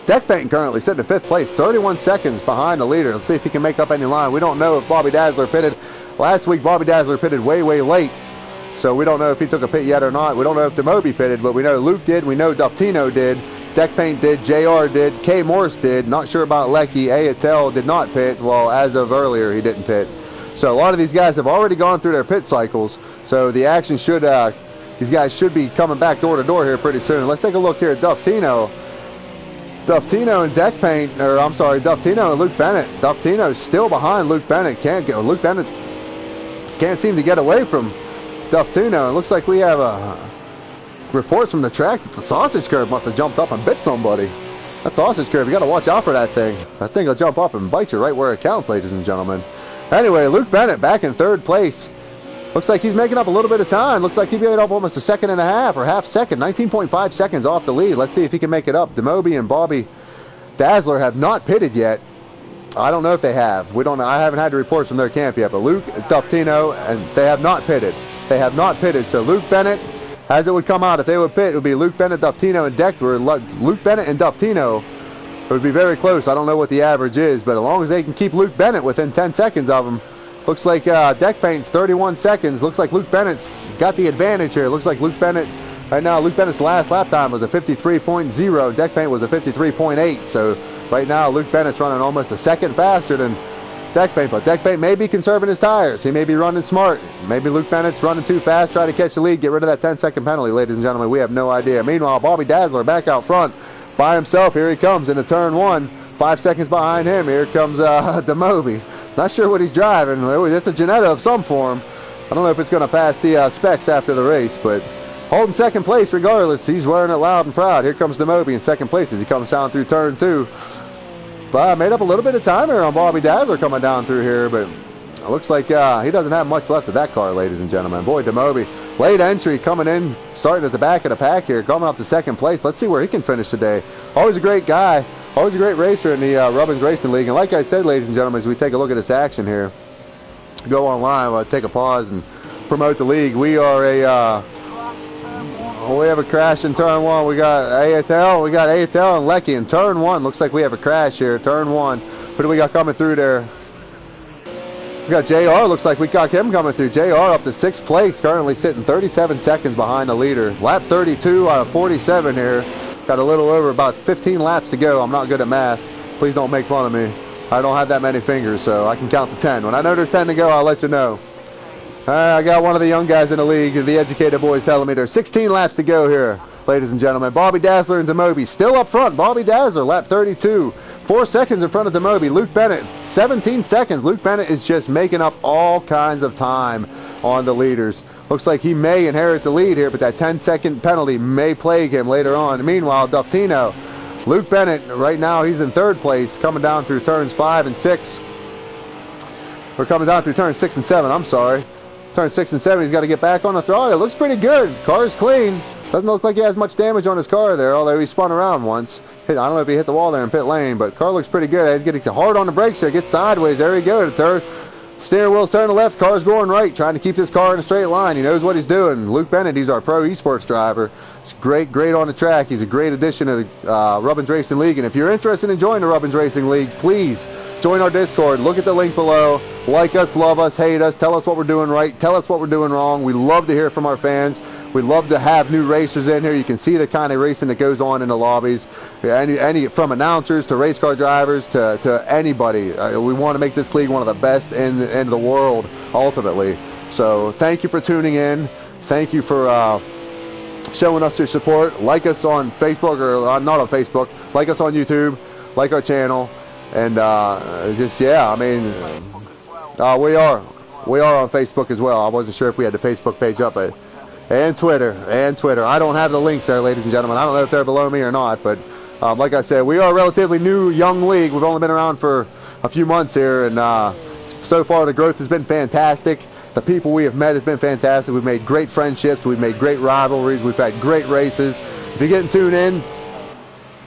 [SPEAKER 1] Deck Paint currently sitting in 5th place, 31 seconds behind the leader. Let's see if he can make up any line. We don't know if Bobby Dazzler pitted. Last week, Bobby Dazzler pitted way late, so we don't know if he took a pit yet or not. We don't know if Demobi pitted, but we know Luke did. We know Duftino did. Deck Paint did. JR did. K. Morse did. Not sure about Lecky. Ayatel did not pit. Well, as of earlier, he didn't pit. So a lot of these guys have already gone through their pit cycles. So the action should, these guys should be coming back door to door here pretty soon. Let's take a look here at Duftino. Duftino and Deck Paint, or I'm sorry, Duftino and Luke Bennett. Duftino's still behind Luke Bennett. Luke Bennett can't seem to get away from Duftino. It looks like we have reports from the track that the sausage curve must have jumped up and bit somebody. That sausage curve, you got to watch out for that thing. That thing will jump up and bite you right where it counts, ladies and gentlemen. Anyway, Luke Bennett back in 3rd place. Looks like he's making up a little bit of time. Looks like he made up almost a second and a half or half second. 19.5 seconds off the lead. Let's see if he can make it up. Demobi and Bobby Dazzler have not pitted yet. I don't know if they have. We don't know. I haven't had the reports from their camp yet. But Luke, Duftino, and they have not pitted. They have not pitted. So Luke Bennett, as it would come out, if they would pit, it would be Luke Bennett, Duftino, and Deckler. Luke Bennett and Duftino would be very close. I don't know what the average is, but as long as they can keep Luke Bennett within 10 seconds of him, looks like deck paint's 31 seconds. Looks like Luke Bennett's got the advantage here. Looks like Luke Bennett, right now, Luke Bennett's last lap time was a 53.0. Deck paint was a 53.8. So right now, Luke Bennett's running almost a second faster than deck paint. But deck paint may be conserving his tires. He may be running smart. Maybe Luke Bennett's running too fast, try to catch the lead, get rid of that 10-second penalty, ladies and gentlemen. We have no idea. Meanwhile, Bobby Dazzler back out front by himself. Here he comes into turn one. 5 seconds behind him. Here comes DeMoby. Not sure what he's driving. It's a Ginetta of some form. I don't know if it's going to pass the specs after the race, but holding second place regardless. He's wearing it loud and proud. Here comes DeMoby in second place as he comes down through turn two. But I made up a little bit of time here on Bobby Dazzler coming down through here, but it looks like he doesn't have much left of that car, ladies and gentlemen. Boy, DeMoby, late entry coming in, starting at the back of the pack here, coming up to second place. Let's see where he can finish today. Always a great guy. Always a great racer in the Robbins Racing League. And like I said, ladies and gentlemen, as we take a look at this action here, go online, we'll take a pause and promote the league. We are we have a crash in turn one. We got ATL and Lecky in turn one. Looks like we have a crash here, turn one. Who do we got coming through there? We got JR. Looks like we got him coming through. JR up to 6th place, currently sitting 37 seconds behind the leader. Lap 32 out of 47 here. Got a little over about 15 laps to go. I'm not good at math. Please don't make fun of me. I don't have that many fingers, so I can count to 10. When I know there's 10 to go, I'll let you know. I got one of the young guys in the league, the educated boys, telling me there's 16 laps to go here, ladies and gentlemen. Bobby Dazzler and DeMoby still up front. Bobby Dazzler, lap 32. 4 seconds in front of DeMoby. Luke Bennett, 17 seconds. Luke Bennett is just making up all kinds of time on the leaders. Looks like he may inherit the lead here, but that 10-second penalty may plague him later on. Meanwhile, Duftino, Luke Bennett, right now he's in 3rd place, coming down through turns 5 and 6. We're coming down through turns 6 and 7, I'm sorry. Turn 6 and 7, he's got to get back on the throttle. It looks pretty good. Car's clean. Doesn't look like he has much damage on his car there, although he spun around once. I don't know if he hit the wall there in pit lane, but car looks pretty good. He's getting hard on the brakes there. Gets sideways. There we go. The steering wheel's turning left. Car's going right. Trying to keep this car in a straight line. He knows what he's doing. Luke Bennett, he's our pro esports driver. He's great on the track. He's a great addition to the Robbins Racing League. And if you're interested in joining the Robbins Racing League, please join our Discord. Look at the link below. Like us, love us, hate us. Tell us what we're doing right. Tell us what we're doing wrong. We love to hear from our fans. We love to have new racers in here. You can see the kind of racing that goes on in the lobbies. Any from announcers to race car drivers to anybody. We want to make this league one of the best in the world, ultimately. So thank you for tuning in. Thank you for showing us your support. Like us on Facebook, or not on Facebook. Like us on YouTube. Like our channel. And just, yeah, I mean, we are on Facebook as well. I wasn't sure if we had the Facebook page up, but and Twitter. I don't have the links there, ladies and gentlemen. I don't know if they're below me or not, but like I said, we are a relatively new, young league. We've only been around for a few months here, and so far the growth has been fantastic. The people we have met has been fantastic. We've made great friendships. We've made great rivalries. We've had great races. If you're getting tuned in,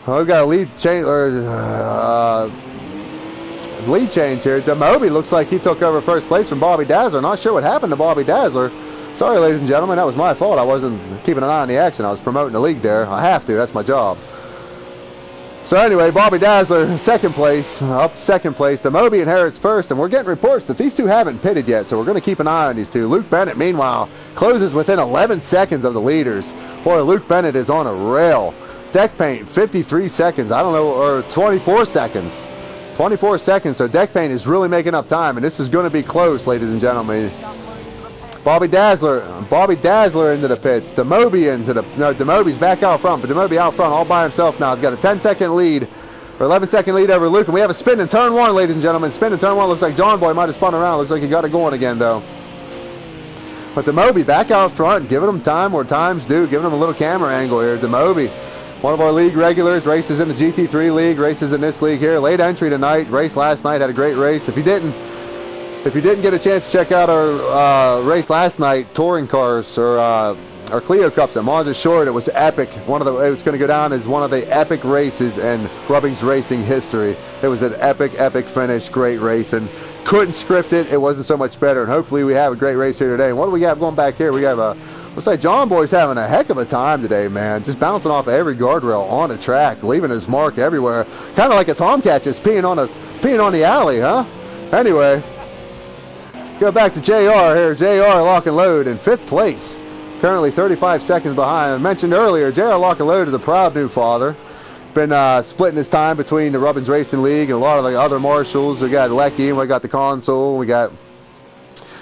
[SPEAKER 1] we've got a lead change here. DeMoby looks like he took over 1st place from Bobby Dazzler. Not sure what happened to Bobby Dazzler. Sorry, ladies and gentlemen, that was my fault. I wasn't keeping an eye on the action. I was promoting the league there. I have to. That's my job. So anyway, Bobby Dazzler, 2nd place, up 2nd place. DeMoby inherits 1st, and we're getting reports that these two haven't pitted yet, so we're going to keep an eye on these two. Luke Bennett, meanwhile, closes within 11 seconds of the leaders. Boy, Luke Bennett is on a rail. Deck paint, 53 seconds. I don't know, or 24 seconds. 24 seconds, so deck paint is really making up time, and this is going to be close, ladies and gentlemen. Bobby Dazzler into the pits. DeMoby's back out front, but DeMoby out front all by himself now. He's got a 10-second lead, or 11-second lead over Luke, and we have a spin in turn 1, ladies and gentlemen. Spin in turn 1. Looks like John Boy might have spun around. Looks like he got it going again, though. But DeMoby back out front, giving him time where time's due, giving him a little camera angle here. DeMoby, one of our league regulars, races in the GT3 league, races in this league here. Late entry tonight, raced last night, had a great race. If you didn't get a chance to check out our race last night, touring cars or our Clio Cups at Monza Short, it was epic. It was going to go down as one of the epic races in Rubbings racing history. It was an epic finish, great racing. couldn't script it. It wasn't so much better, and hopefully we have a great race here today. And what do we got going back here? We have looks like John Boy's having a heck of a time today, man. Just bouncing off of every guardrail on the track, leaving his mark everywhere. Kind of like a tomcat just peeing on the alley, huh? Anyway, go back to JR here. JR Lock and Load in 5th place. Currently 35 seconds behind. I mentioned earlier, JR Lock and Load is a proud new father. Been splitting his time between the Rubbins Racing League and a lot of the other marshals. We got Lecky, and we got the Consul, we got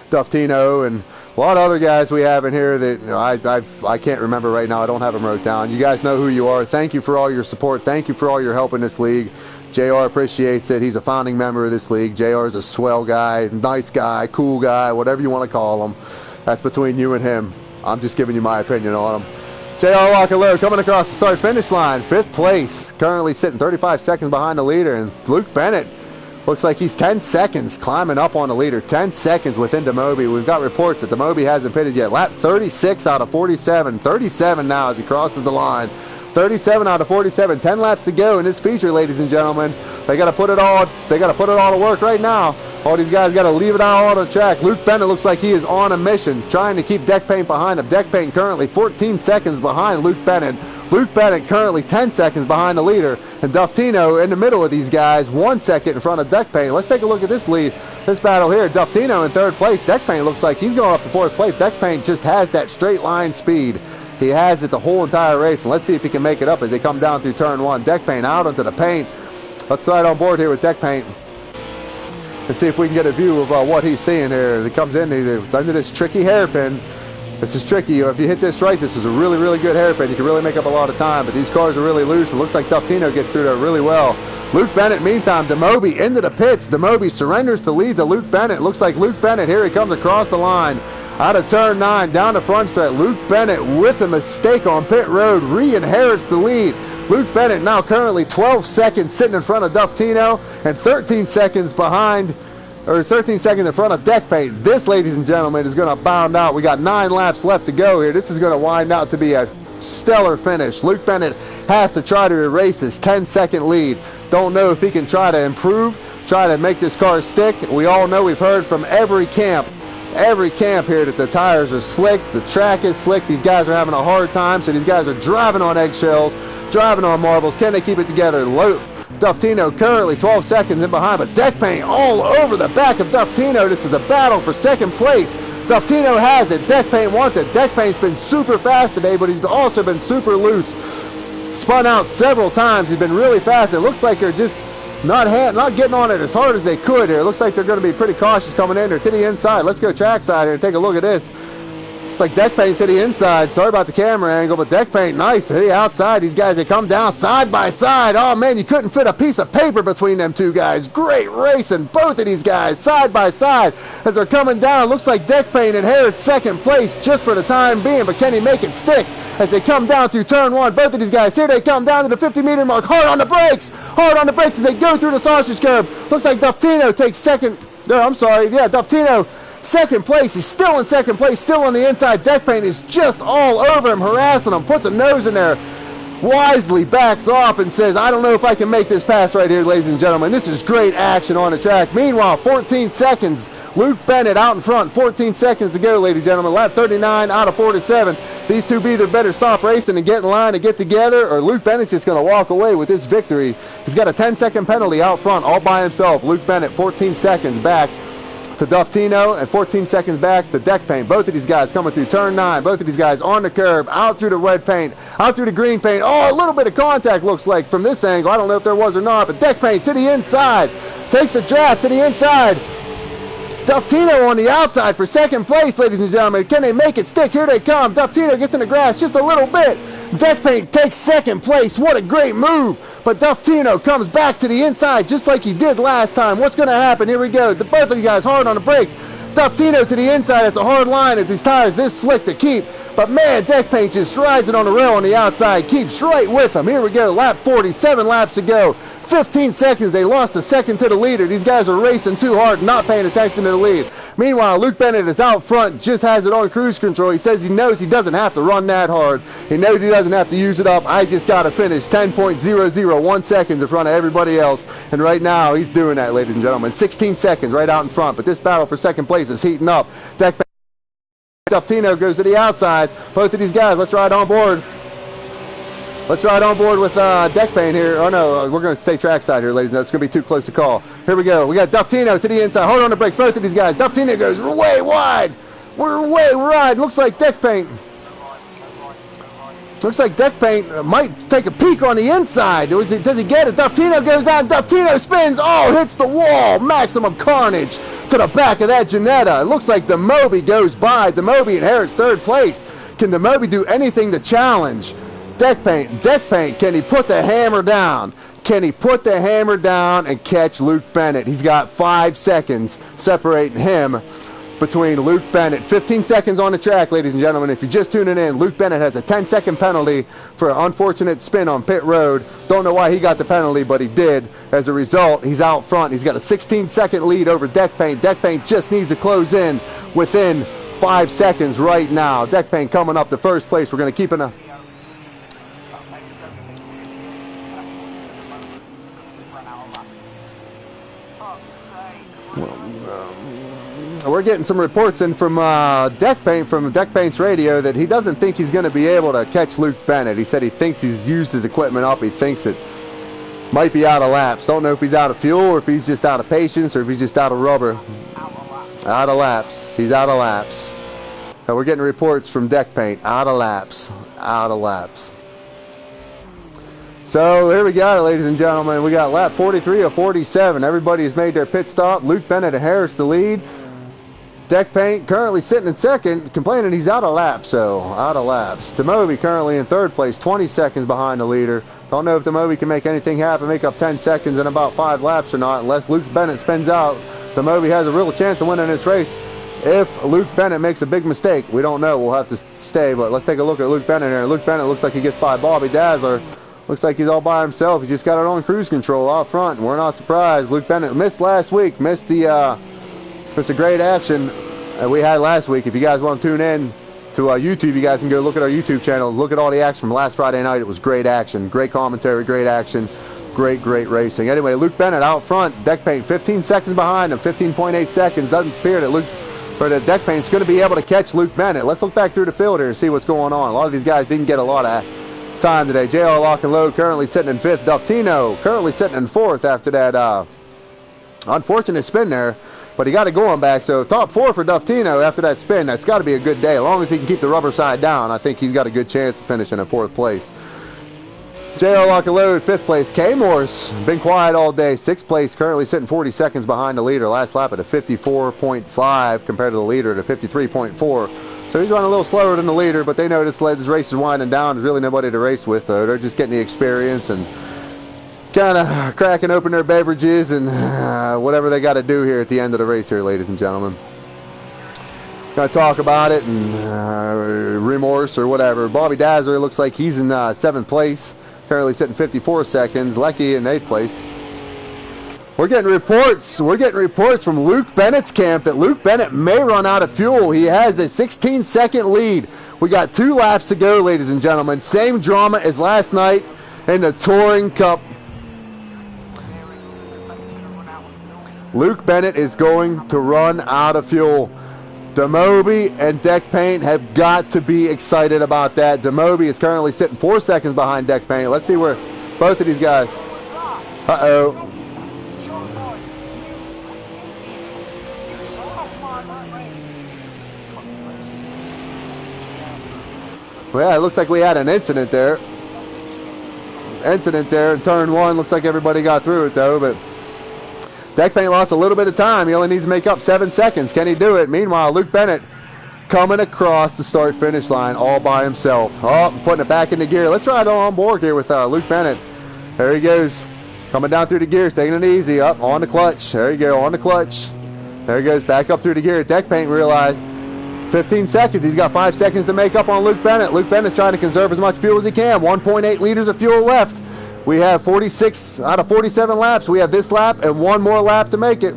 [SPEAKER 1] Duff Tino, and a lot of other guys we have in here that, you know, I can't remember right now. I don't have them wrote down. You guys know who you are. Thank you for all your support. Thank you for all your help in this league. JR appreciates it. He's a founding member of this league. JR is a swell guy, nice guy, cool guy, whatever you want to call him. That's between you and him. I'm just giving you my opinion on him. JR Lock and Load coming across the start-finish line, 5th place, currently sitting 35 seconds behind the leader, and Luke Bennett looks like he's 10 seconds climbing up on the leader, 10 seconds within Demoby. We've got reports that Demoby hasn't pitted yet. Lap 36 out of 47, 37 now as he crosses the line. 37 out of 47, 10 laps to go in this feature, ladies and gentlemen. They got to put it all to work right now. All these guys got to leave it out on the track. Luke Bennett looks like he is on a mission, trying to keep Deck Paint behind him. Deck Paint currently 14 seconds behind Luke Bennett. Luke Bennett currently 10 seconds behind the leader. And Duff Tino in the middle of these guys, 1 second in front of Deck Paint. Let's take a look at this battle here. Duff Tino in 3rd place. Deck Paint looks like he's going up to 4th place. Deck Paint just has that straight line speed. He has it the whole entire race, and let's see if he can make it up as they come down through turn 1. Deck Paint out onto the paint. Let's slide on board here with Deck Paint and see if we can get a view of what he's seeing here. He comes in, he's under this tricky hairpin. This is tricky. If you hit this right, this is a really, really good hairpin. You can really make up a lot of time, but these cars are really loose. It looks like Duff Tino gets through there really well. Luke Bennett, meantime, Demoby into the pits. Demoby surrenders to lead to Luke Bennett. Looks like Luke Bennett, here he comes across the line. Out of turn 9, down the front stretch. Luke Bennett with a mistake on pit road, re-inherits the lead. Luke Bennett now currently 12 seconds sitting in front of Duff Tino and 13 seconds behind, or 13 seconds in front of Deck Paint. This, ladies and gentlemen, is going to bound out. We got 9 laps left to go here. This is going to wind out to be a stellar finish. Luke Bennett has to try to erase his 10-second lead. Don't know if he can try to improve, try to make this car stick. We all know, we've heard from every camp here that the tires are slick, the track is slick. These guys are having a hard time, so these guys are driving on eggshells, driving on marbles. Can they keep it together? Duff Tino currently 12 seconds in behind, but Deck Paint all over the back of Duff Tino. This is a battle for 2nd place. Duff Tino has it. Deck Paint wants it. Deck Paint's been super fast today, but he's also been super loose. Spun out several times. He's been really fast. It looks like they're just not getting on it as hard as they could here. It looks like they're going to be pretty cautious coming in there to the inside. Let's go trackside here and take a look at this. It's like Deck Paint to the inside. Sorry about the camera angle, but Deck Paint nice to the outside. These guys, they come down side by side. Oh man, you couldn't fit a piece of paper between them two guys. Great racing, both of these guys side by side as they're coming down. It looks like Deck Paint inherits 2nd place just for the time being, but can he make it stick as they come down through turn 1? Both of these guys, here they come down to the 50-meter mark. Hard on the brakes as they go through the sausage curb. Looks like Duff Tino takes 2nd. No, I'm sorry. Yeah, Duff Tino 2nd place. He's still in 2nd place, still on the inside. Deck Paint is just all over him, harassing him, puts a nose in there, wisely backs off and says, I don't know if I can make this pass right here, ladies and gentlemen. This is great action on the track. Meanwhile, 14 seconds. Luke Bennett out in front. 14 seconds to go, ladies and gentlemen. Lap 39 out of 47. These two either better stop racing and get in line and get together, or Luke Bennett's just going to walk away with this victory. He's got a 10-second penalty out front all by himself. Luke Bennett 14 seconds back to Duff Tino and 14 seconds back to Deck Paint. Both of these guys coming through turn 9. Both of these guys on the curb, out through the red paint, out through the green paint. Oh, a little bit of contact looks like from this angle. I don't know if there was or not, but Deck Paint to the inside. Takes the draft to the inside. Duff Tino on the outside for 2nd place, ladies and gentlemen. Can they make it stick? Here they come. Duff Tino gets in the grass just a little bit. Deck Paint takes 2nd place. What a great move. But Duff Tino comes back to the inside just like he did last time. What's going to happen? Here we go. Both of you guys hard on the brakes. Duff Tino to the inside. It's a hard line at these tires this slick to keep. But man, Deck Paint just rides it on the rail on the outside. Keeps right with him. Here we go. Lap 40. 7 laps to go. 15 seconds. They lost a second to the leader. These guys are racing too hard, not paying attention to the lead. Meanwhile, Luke Bennett is out front, just has it on cruise control. He says he knows he doesn't have to run that hard. He knows he doesn't have to use it up. I just got to finish 10.001 seconds in front of everybody else. And right now, he's doing that, ladies and gentlemen. 16 seconds right out in front. But this battle for second place is heating up. Duftino goes to the outside. Both of these guys, let's ride on board. Let's ride on board with deck paint here. Oh no, we're going to stay trackside here, ladies and gentlemen. It's going to be too close to call. Here we go. We got Duftino to the inside. Hold on the brakes, both of these guys. Duftino goes way wide. We're way wide. Looks like deck paint. Looks like deck paint might take a peek on the inside. Does he get it? Duftino goes out. Duftino spins. Oh, hits the wall. Maximum carnage to the back of that Ginetta. It looks like the Moby goes by. The Moby inherits third place. Can the Moby do anything to challenge deck paint? Deck paint, can he put the hammer down? Can he put the hammer down and catch Luke Bennett? He's got 5 seconds separating him between Luke Bennett. 15 seconds on the track, ladies and gentlemen. If you're just tuning in, Luke Bennett has a 10-second penalty for an unfortunate spin on pit road. Don't know why he got the penalty, but he did. As a result, he's out front. He's got a 16-second lead over deck paint. Deck paint just needs to close in within 5 seconds right now. Deck paint coming up to first place. We're going to keep an eye. We're getting some reports in from Deck Paint's radio that he doesn't think he's going to be able to catch Luke Bennett. He said he thinks he's used his equipment up. He thinks it might be out of laps. Don't know if he's out of fuel or if he's just out of patience or if he's just out of rubber. Out of laps. He's out of laps. So we're getting reports from Deck Paint. Out of laps. Out of laps. So here we got it, ladies and gentlemen. We got lap 43 of 47. Everybody has made their pit stop. Luke Bennett inherits the lead. Deck Paint currently sitting in second, complaining he's out of laps, so out of laps. Demoby currently in third place, 20 seconds behind the leader. Don't know if Demoby can make anything happen, make up 10 seconds in about 5 laps or not, unless Luke Bennett spins out. Demoby has a real chance of winning this race. If Luke Bennett makes a big mistake, we don't know. We'll have to stay, but let's take a look at Luke Bennett here. Luke Bennett looks like he gets by Bobby Dazzler. Looks like he's all by himself. He's just got it on cruise control out front, and we're not surprised. Luke Bennett missed last week, missed the great action we had last week. If you guys want to tune in to YouTube, you guys can go look at our YouTube channel. Look at all the action from last Friday night. It was great action, great commentary, great action, great racing. Anyway, Luke Bennett out front. Deck Paint 15 seconds behind him, 15.8 seconds. Doesn't appear that Deck Paint's going to be able to catch Luke Bennett. Let's look back through the field here and see what's going on. A lot of these guys didn't get a lot of time today. JR Lock and Load currently sitting in 5th. Duftino currently sitting in 4th after that unfortunate spin there. But he got it going back, so top 4 for Duftino after that spin. That's got to be a good day. As long as he can keep the rubber side down, I think he's got a good chance of finishing in 4th place. JR Lock and Load, 5th place. K-Morse, been quiet all day. 6th place, currently sitting 40 seconds behind the leader. Last lap at a 54.5 compared to the leader at a 53.4. So he's running a little slower than the leader, but they know this race is winding down. There's really nobody to race with, though. They're just getting the experience and kind of cracking open their beverages and whatever they got to do here at the end of the race here, ladies and gentlemen. Gonna talk about it and remorse or whatever. Bobby Dazzler looks like he's in 7th place, currently sitting 54 seconds. Lecky in 8th place. We're getting reports from Luke Bennett's camp that Luke Bennett may run out of fuel. He has a 16-second lead. We got 2 laps to go, ladies and gentlemen. Same drama as last night in the Touring Cup. Luke Bennett is going to run out of fuel. Demoby and Deck Paint have got to be excited about that. Demoby is currently sitting 4 seconds behind Deck Paint. Let's see where both of these guys. Uh-oh. Well, yeah, it looks like we had an incident there. In turn 1. Looks like everybody got through it, though, but Deck Paint lost a little bit of time. He only needs to make up 7 seconds. Can he do it? Meanwhile, Luke Bennett coming across the start-finish line all by himself. Oh, putting it back into gear. Let's ride on board here with Luke Bennett. There he goes. Coming down through the gears, taking it easy. Up on the clutch. There you go, on the clutch. There he goes, back up through the gear. Deck Paint realized 15 seconds. He's got 5 seconds to make up on Luke Bennett. Luke Bennett's trying to conserve as much fuel as he can. 1.8 liters of fuel left. We have 46 out of 47 laps. We have this lap and one more lap to make it.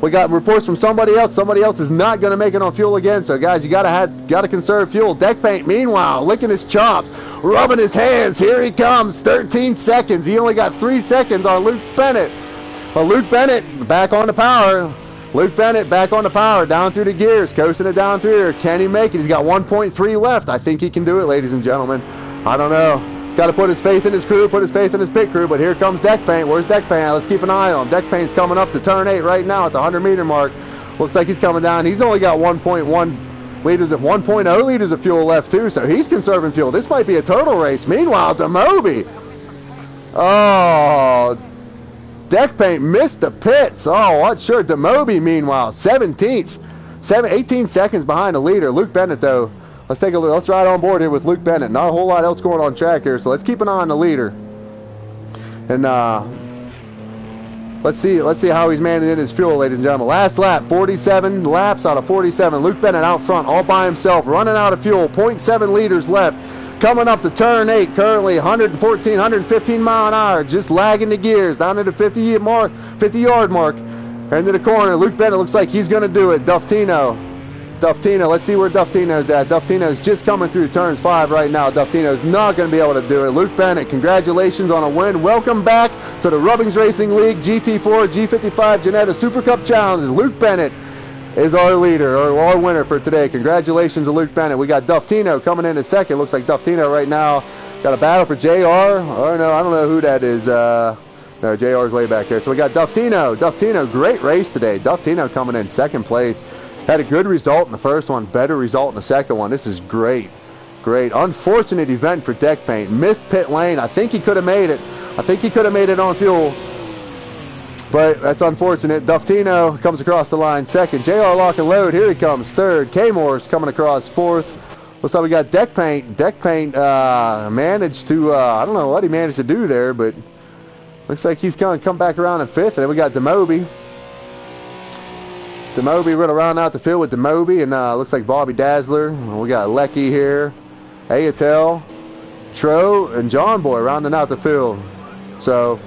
[SPEAKER 1] We got reports from somebody else. Somebody else is not going to make it on fuel again. So guys, you gotta conserve fuel. Deck paint, meanwhile, licking his chops, rubbing his hands. Here he comes. 13 seconds. He only got 3 seconds on Luke Bennett. But Luke Bennett back on the power. Luke Bennett back on the power, down through the gears, coasting it down through here. Can he make it? He's got 1.3 left. I think he can do it, ladies and gentlemen. I don't know. He's got to put his faith in his crew, put his faith in his pit crew, but here comes Deck Paint. Where's Deck Paint? Let's keep an eye on him. Deck Paint's coming up to turn 8 right now at the 100-meter mark. Looks like he's coming down. He's only got 1.1 liters of 1.0 liters of fuel left too, so he's conserving fuel. This might be a total race. Meanwhile, Demoby. Oh, Deck Paint missed the pits. Oh, what? Sure. Demoby, meanwhile, 17th. 18 seconds behind the leader. Luke Bennett, though. Let's take a look. Let's ride on board here with Luke Bennett. Not a whole lot else going on track here, so let's keep an eye on the leader. And let's see how he's managing his fuel, ladies and gentlemen. Last lap, 47 laps out of 47. Luke Bennett out front, all by himself, running out of fuel. 0.7 liters left. Coming up to turn 8, currently 114, 115 mile an hour, just lagging the gears down to the 50-yard mark. Into the corner. Luke Bennett looks like he's going to do it. Duftino, let's see where Duftino's at. Duftino's just coming through turns 5 right now. Duftino's not going to be able to do it. Luke Bennett, congratulations on a win. Welcome back to the Rubbings Racing League GT4 G55 Ginetta Super Cup Challenge. Luke Bennett is our leader, or our winner for today. Congratulations to Luke Bennett. We got Duftino coming in second. Looks like Duftino right now got a battle for JR. Oh no, I don't know who that is. No, JR's way back there. So we got Duftino. Duftino, great race today. Duftino coming in second place. Had a good result in the first one, better result in the second one. This is great. Great. Unfortunate event for Deck Paint. Missed pit lane. I think he could have made it. I think he could have made it on fuel. But that's unfortunate. Duftino comes across the line second. JR Lock and Load, here he comes third. K-Morse coming across fourth. Looks like we got Deck Paint. Deck Paint managed to, I don't know what he managed to do there, but looks like he's going to come back around in fifth. And then we got Demoby. Demoby, we're going to round out the field with Demoby. And looks like Bobby Dazzler. We got Lecky here. Ayatel, Tro, and John Boy rounding out the field. So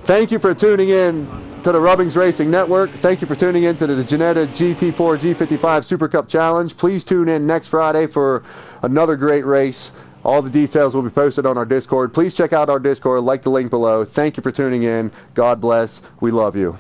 [SPEAKER 1] thank you for tuning in to the Rubbings Racing Network. Thank you for tuning in to the Ginetta GT4 G55 Super Cup Challenge. Please tune in next Friday for another great race. All the details will be posted on our Discord. Please check out our Discord. Like the link below. Thank you for tuning in. God bless. We love you.